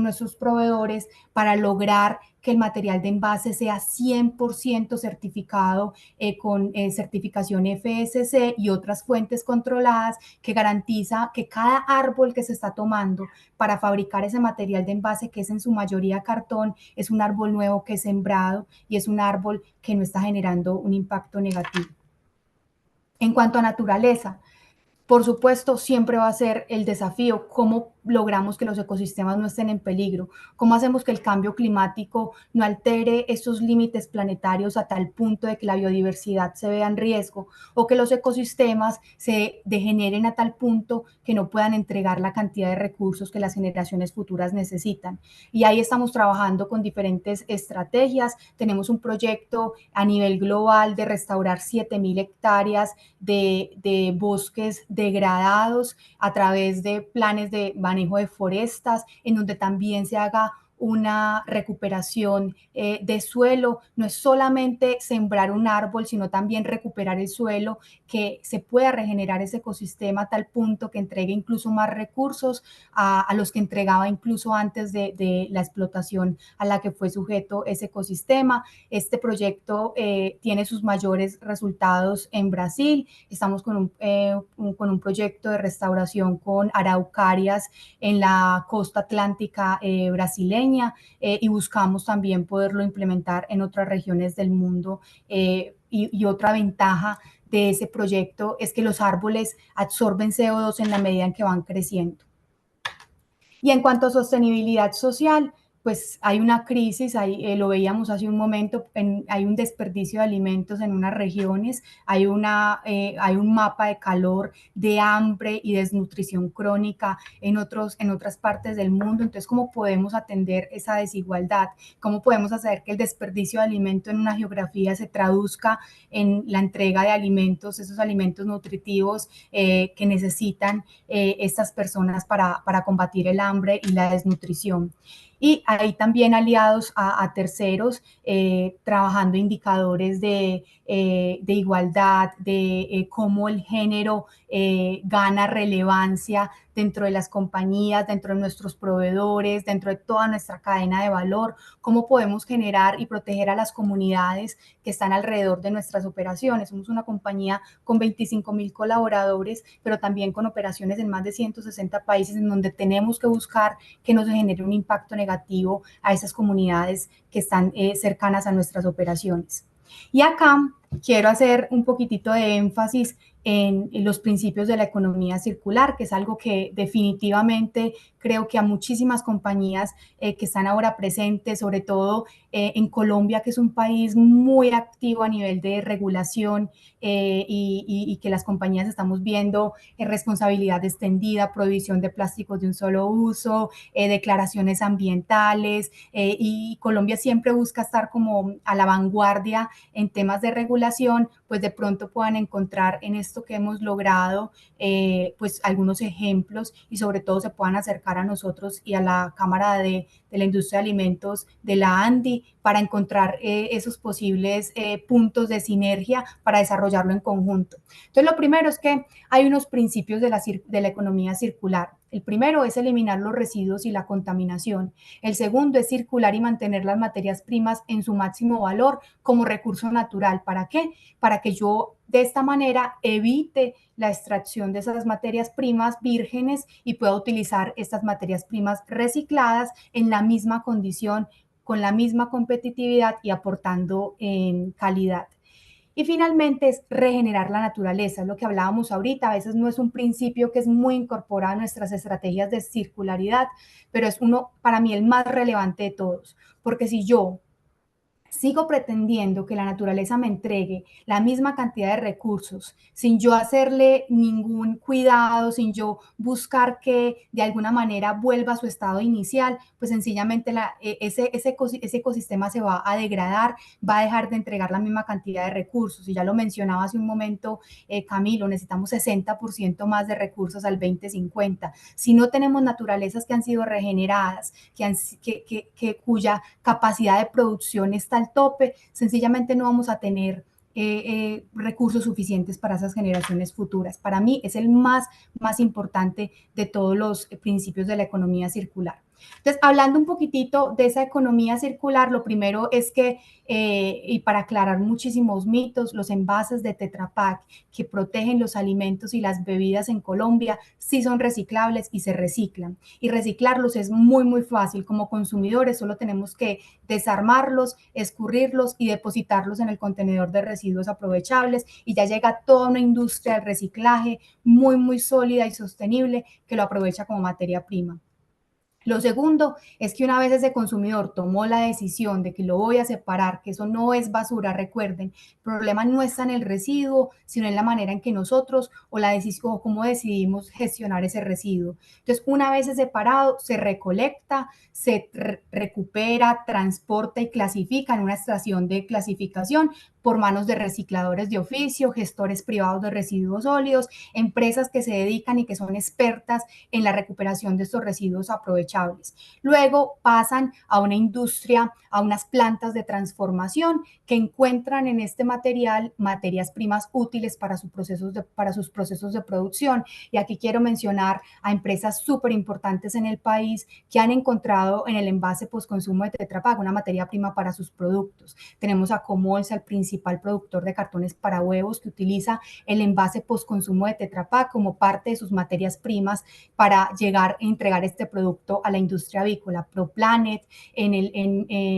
nuestros proveedores para lograr que el material de envase sea 100% certificado con certificación FSC y otras fuentes controladas que garantiza que cada árbol que se está tomando para fabricar ese material de envase, que es en su mayoría cartón, es un árbol nuevo que es sembrado y es un árbol que no está generando un impacto negativo. En cuanto a naturaleza, por supuesto, siempre va a ser el desafío cómo logramos que los ecosistemas no estén en peligro, cómo hacemos que el cambio climático no altere estos límites planetarios a tal punto de que la biodiversidad se vea en riesgo o que los ecosistemas se degeneren a tal punto que no puedan entregar la cantidad de recursos que las generaciones futuras necesitan. Y ahí estamos trabajando con diferentes estrategias. Tenemos un proyecto a nivel global de restaurar 7.000 hectáreas de bosques degradados a través de planes de manejo de forestas, en donde también se haga una recuperación de suelo. No es solamente sembrar un árbol, sino también recuperar el suelo, que se pueda regenerar ese ecosistema a tal punto que entregue incluso más recursos a los que entregaba incluso antes de la explotación a la que fue sujeto ese ecosistema. Este proyecto tiene sus mayores resultados en Brasil. Estamos con un proyecto de restauración con araucarias en la costa atlántica brasileña y buscamos también poderlo implementar en otras regiones del mundo. Y otra ventaja de ese proyecto es que los árboles absorben CO2 en la medida en que van creciendo. Y en cuanto a sostenibilidad social, pues hay una crisis, lo veíamos hace un momento, hay un desperdicio de alimentos en unas regiones, hay un mapa de calor, de hambre y desnutrición crónica en otras partes del mundo. Entonces, ¿cómo podemos atender esa desigualdad? ¿Cómo podemos hacer que el desperdicio de alimento en una geografía se traduzca en la entrega de alimentos, esos alimentos nutritivos que necesitan estas personas para combatir el hambre y la desnutrición? Y ahí también aliados a terceros, trabajando indicadores de igualdad, de cómo el género gana relevancia dentro de las compañías, dentro de nuestros proveedores, dentro de toda nuestra cadena de valor, cómo podemos generar y proteger a las comunidades que están alrededor de nuestras operaciones. Somos una compañía con 25.000 colaboradores, pero también con operaciones en más de 160 países en donde tenemos que buscar que no se genere un impacto negativo a esas comunidades que están cercanas a nuestras operaciones. Y acá quiero hacer un poquitito de énfasis en los principios de la economía circular, que es algo que definitivamente creo que a muchísimas compañías que están ahora presentes, sobre todo en Colombia, que es un país muy activo a nivel de regulación y que las compañías estamos viendo responsabilidad extendida, prohibición de plásticos de un solo uso, declaraciones ambientales, y Colombia siempre busca estar como a la vanguardia en temas de regulación, pues de pronto puedan encontrar en esto que hemos logrado pues algunos ejemplos y sobre todo se puedan acercar a nosotros y a la Cámara de la Industria de Alimentos de la ANDI para encontrar esos posibles puntos de sinergia para desarrollarlo en conjunto. Entonces, lo primero es que hay unos principios de la economía circular. El primero es eliminar los residuos y la contaminación. El segundo es circular y mantener las materias primas en su máximo valor como recurso natural. ¿Para qué? Para que yo de esta manera evite la extracción de esas materias primas vírgenes y pueda utilizar estas materias primas recicladas en la misma condición, con la misma competitividad y aportando en calidad. Y finalmente es regenerar la naturaleza, es lo que hablábamos ahorita, a veces no es un principio que es muy incorporado a nuestras estrategias de circularidad, pero es uno, para mí, el más relevante de todos, porque si yo sigo pretendiendo que la naturaleza me entregue la misma cantidad de recursos sin yo hacerle ningún cuidado, sin yo buscar que de alguna manera vuelva a su estado inicial, pues sencillamente ese ecosistema se va a degradar, va a dejar de entregar la misma cantidad de recursos. Y ya lo mencionaba hace un momento Camilo, necesitamos 60% más de recursos al 2050. Si no tenemos naturalezas que han sido regeneradas, cuya capacidad de producción está al tope, sencillamente no vamos a tener recursos suficientes para esas generaciones futuras. Para mí es el más importante de todos los principios de la economía circular. Entonces, hablando un poquitito de esa economía circular, lo primero es que, y para aclarar muchísimos mitos, los envases de Tetra Pak que protegen los alimentos y las bebidas en Colombia sí son reciclables y se reciclan. Y reciclarlos es muy fácil. Como consumidores solo tenemos que desarmarlos, escurrirlos y depositarlos en el contenedor de residuos aprovechables y ya llega toda una industria del reciclaje muy sólida y sostenible que lo aprovecha como materia prima. Lo segundo es que una vez ese consumidor tomó la decisión de que lo voy a separar, que eso no es basura, recuerden, el problema no está en el residuo, sino en la manera en que nosotros o cómo decidimos gestionar ese residuo. Entonces, una vez es separado, se recolecta, se recupera, transporta y clasifica en una estación de clasificación por manos de recicladores de oficio, gestores privados de residuos sólidos, empresas que se dedican y que son expertas en la recuperación de estos residuos aprovechables. Luego pasan a una industria, a unas plantas de transformación que encuentran en este material materias primas útiles para sus procesos de producción. Y aquí quiero mencionar a empresas súper importantes en el país que han encontrado en el envase postconsumo de Tetra Pak una materia prima para sus productos. Tenemos a Comolsa, el principal productor de cartones para huevos, que utiliza el envase postconsumo de Tetra Pak como parte de sus materias primas para llegar a entregar este producto a la industria avícola. ProPlanet,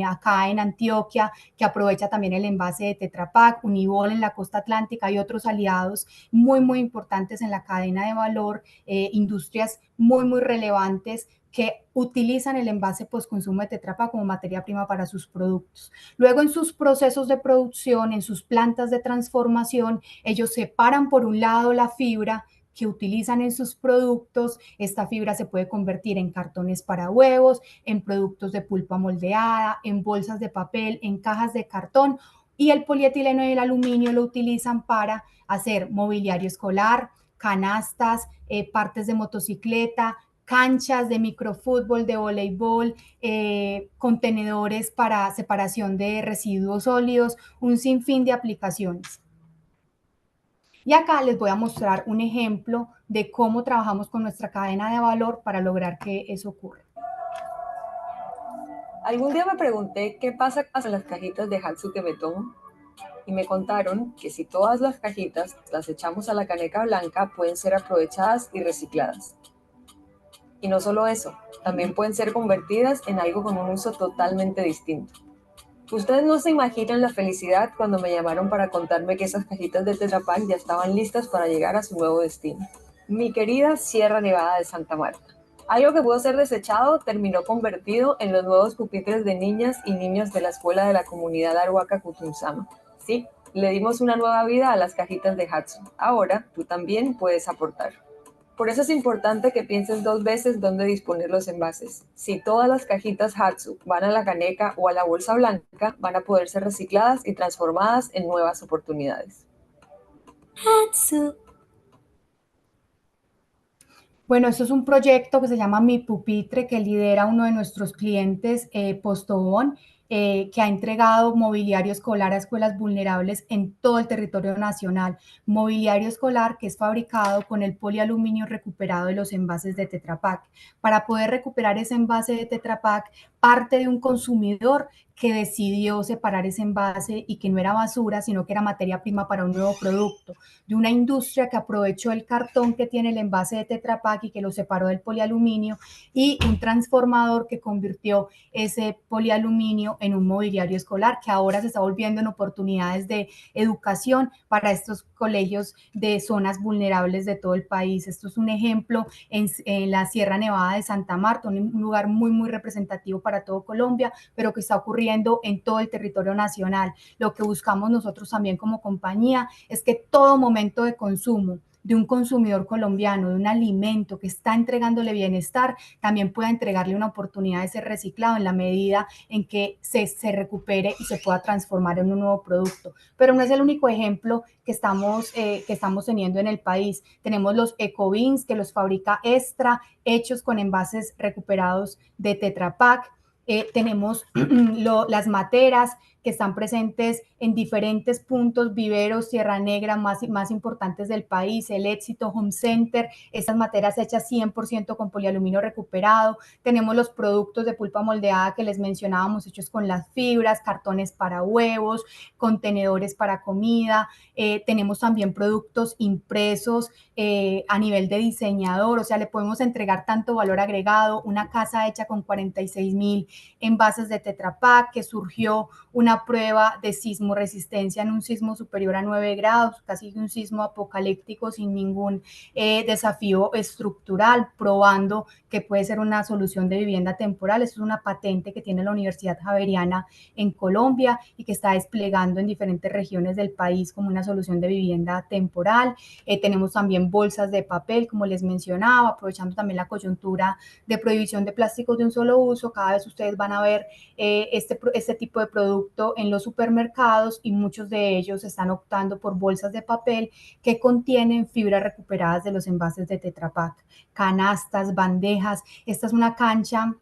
acá en Antioquia, que aprovecha también el envase de Tetra Pak, Unibol en la costa atlántica y otros aliados muy importantes en la cadena de valor, industrias muy relevantes que utilizan el envase postconsumo de Tetra Pak como materia prima para sus productos. Luego, en sus procesos de producción, en sus plantas de transformación, ellos separan por un lado la fibra que utilizan en sus productos. Esta fibra se puede convertir en cartones para huevos, en productos de pulpa moldeada, en bolsas de papel, en cajas de cartón, y el polietileno y el aluminio lo utilizan para hacer mobiliario escolar, canastas, partes de motocicleta, canchas de microfútbol, de voleibol, contenedores para separación de residuos sólidos, un sinfín de aplicaciones. Y acá les voy a mostrar un ejemplo de cómo trabajamos con nuestra cadena de valor para lograr que eso ocurra. Algún día me pregunté qué pasa con las cajitas de Hatsuke Betón y me contaron que si todas las cajitas las echamos a la caneca blanca pueden ser aprovechadas y recicladas. Y no solo eso, también pueden ser convertidas en algo con un uso totalmente distinto. Ustedes no se imaginan la felicidad cuando me llamaron para contarme que esas cajitas de Tetra Pak ya estaban listas para llegar a su nuevo destino. Mi querida Sierra Nevada de Santa Marta. Algo que pudo ser desechado terminó convertido en los nuevos pupitres de niñas y niños de la escuela de la comunidad Arhuaca Cutumsama. Sí, le dimos una nueva vida a las cajitas de Hatsu. Ahora tú también puedes aportar. Por eso es importante que pienses 2 veces dónde disponer los envases. Si todas las cajitas Hatsu van a la caneca o a la bolsa blanca, van a poder ser recicladas y transformadas en nuevas oportunidades. Hatsu. Bueno, esto es un proyecto que se llama Mi Pupitre, que lidera uno de nuestros clientes, Postobón, que ha entregado mobiliario escolar a escuelas vulnerables en todo el territorio nacional. Mobiliario escolar que es fabricado con el polialuminio recuperado de los envases de Tetra Pak. Para poder recuperar ese envase de Tetra Pak, parte de un consumidor que decidió separar ese envase y que no era basura, sino que era materia prima para un nuevo producto, de una industria que aprovechó el cartón que tiene el envase de Tetra Pak y que lo separó del polialuminio, y un transformador que convirtió ese polialuminio en un mobiliario escolar que ahora se está volviendo en oportunidades de educación para estos colegios de zonas vulnerables de todo el país. Esto es un ejemplo en la Sierra Nevada de Santa Marta, un lugar muy, muy representativo para todo Colombia, pero que está ocurriendo en todo el territorio nacional. Lo que buscamos nosotros también como compañía es que todo momento de consumo de un consumidor colombiano, de un alimento que está entregándole bienestar, también pueda entregarle una oportunidad de ser reciclado en la medida en que se recupere y se pueda transformar en un nuevo producto. Pero no es el único ejemplo que estamos teniendo en el país. Tenemos los ecobins que los fabrica Extra, hechos con envases recuperados de Tetra Pak. Tenemos las materas que están presentes en diferentes puntos, viveros, Sierra Negra, más importantes del país, el Éxito Home Center, estas materas hechas 100% con polialuminio recuperado. Tenemos los productos de pulpa moldeada que les mencionábamos, hechos con las fibras, cartones para huevos, contenedores para comida. Tenemos también productos impresos a nivel de diseñador, o sea, le podemos entregar tanto valor agregado, una casa hecha con 46,000 envases de Tetra Pak, que surgió una prueba de sismo resistencia en un sismo superior a 9 grados, casi un sismo apocalíptico sin ningún desafío estructural, probando que puede ser una solución de vivienda temporal. Esto es una patente que tiene la Universidad Javeriana en Colombia y que está desplegando en diferentes regiones del país como una solución de vivienda temporal. Tenemos también bolsas de papel, como les mencionaba, aprovechando también la coyuntura de prohibición de plásticos de un solo uso. Cada vez ustedes van a ver este tipo de producto en los supermercados y muchos de ellos están optando por bolsas de papel que contienen fibras recuperadas de los envases de Tetra Pak, canastas, bandejas. Esta es una cancha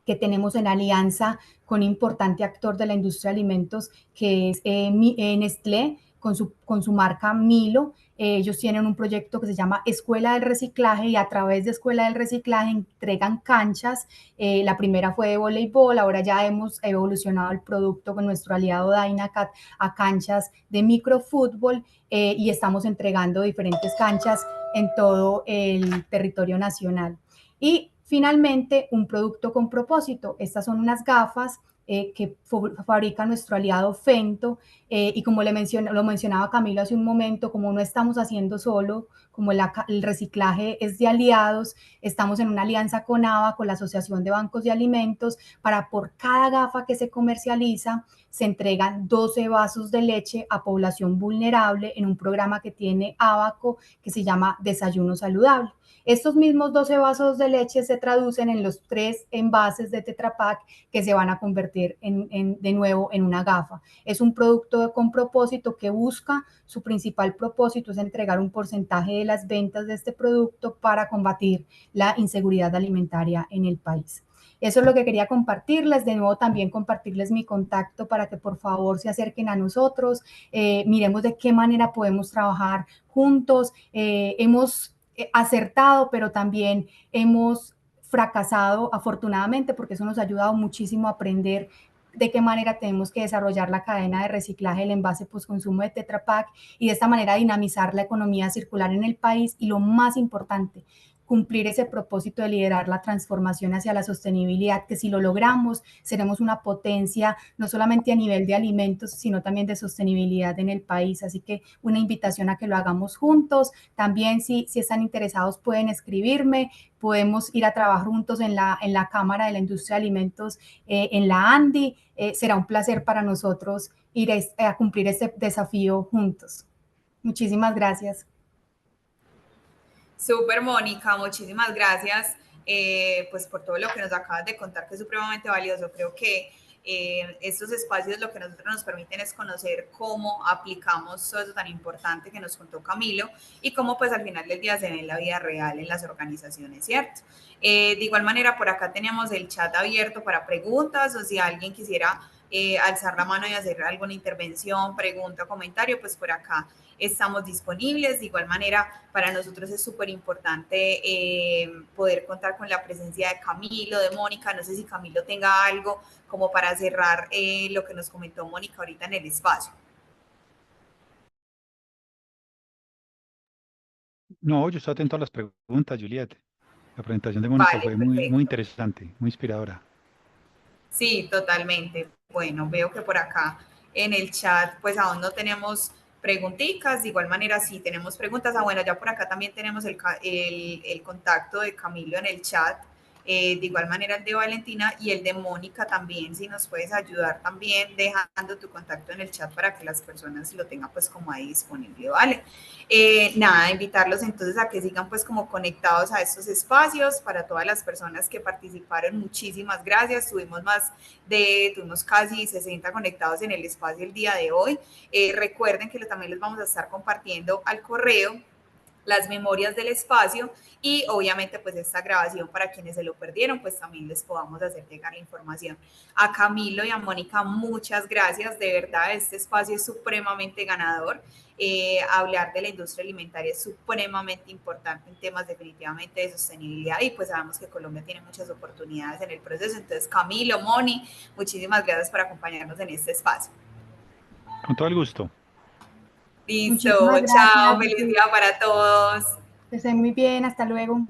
que tenemos en alianza con un importante actor de la industria de alimentos que es Nestlé, con su marca Milo. Ellos tienen un proyecto que se llama Escuela del Reciclaje y a través de Escuela del Reciclaje entregan canchas. La primera fue de voleibol, ahora ya hemos evolucionado el producto con nuestro aliado Dynacat a canchas de microfútbol y estamos entregando diferentes canchas en todo el territorio nacional. Y finalmente, un producto con propósito. Estas son unas gafas que fabrica nuestro aliado Fento, y como lo mencionaba Camilo hace un momento, como no estamos haciendo solo, como el reciclaje es de aliados, estamos en una alianza con ABA, con la Asociación de Bancos de Alimentos, para por cada gafa que se comercializa, se entregan 12 vasos de leche a población vulnerable en un programa que tiene Abaco que se llama Desayuno Saludable. Estos mismos 12 vasos de leche se traducen en los 3 envases de Tetra Pak que se van a convertir de nuevo en una gafa. Es un producto con propósito que busca, su principal propósito es entregar un porcentaje de las ventas de este producto para combatir la inseguridad alimentaria en el país. Eso es lo que quería compartirles. De nuevo, también compartirles mi contacto para que por favor se acerquen a nosotros. Miremos de qué manera podemos trabajar juntos. Hemos acertado, pero también hemos fracasado afortunadamente, porque eso nos ha ayudado muchísimo a aprender de qué manera tenemos que desarrollar la cadena de reciclaje del envase postconsumo de Tetra Pak y de esta manera dinamizar la economía circular en el país y, lo más importante, cumplir ese propósito de liderar la transformación hacia la sostenibilidad, que si lo logramos, seremos una potencia no solamente a nivel de alimentos, sino también de sostenibilidad en el país. Así que una invitación a que lo hagamos juntos. También si están interesados pueden escribirme, podemos ir a trabajar juntos en la Cámara de la Industria de Alimentos, en la ANDI. Será un placer para nosotros ir a cumplir este desafío juntos. Muchísimas gracias. Súper, Mónica, muchísimas gracias pues por todo lo que nos acabas de contar, que es supremamente valioso. Creo que estos espacios lo que nosotros nos permiten es conocer cómo aplicamos todo eso tan importante que nos contó Camilo y cómo pues al final del día se ve en la vida real en las organizaciones, ¿cierto? De igual manera, por acá teníamos el chat abierto para preguntas, o si alguien quisiera alzar la mano y hacer alguna intervención, pregunta, comentario, pues por acá estamos disponibles. De igual manera, para nosotros es súper importante poder contar con la presencia de Camilo, de Mónica. No sé si Camilo tenga algo como para cerrar lo que nos comentó Mónica ahorita en el espacio. No, yo estoy atento a las preguntas, Juliet. La presentación de Mónica fue muy interesante, muy inspiradora. Sí, totalmente. Bueno, veo que por acá en el chat pues aún no tenemos preguntitas. De igual manera, si tenemos preguntas, bueno, ya por acá también tenemos el contacto de Camilo en el chat. De igual manera el de Valentina y el de Mónica también, si nos puedes ayudar también dejando tu contacto en el chat para que las personas lo tengan pues como ahí disponible, ¿vale? Nada, invitarlos entonces a que sigan pues como conectados a estos espacios. Para todas las personas que participaron, muchísimas gracias. Tuvimos casi 60 conectados en el espacio el día de hoy. Recuerden que también les vamos a estar compartiendo al correo las memorias del espacio y obviamente pues esta grabación para quienes se lo perdieron, pues también les podamos hacer llegar la información. A Camilo y a Mónica, muchas gracias, de verdad este espacio es supremamente ganador. Hablar de la industria alimentaria es supremamente importante en temas definitivamente de sostenibilidad y pues sabemos que Colombia tiene muchas oportunidades en el proceso. Entonces, Camilo, Moni, muchísimas gracias por acompañarnos en este espacio. Con todo el gusto. Listo, chao, feliz día para todos. Que estén muy bien, hasta luego.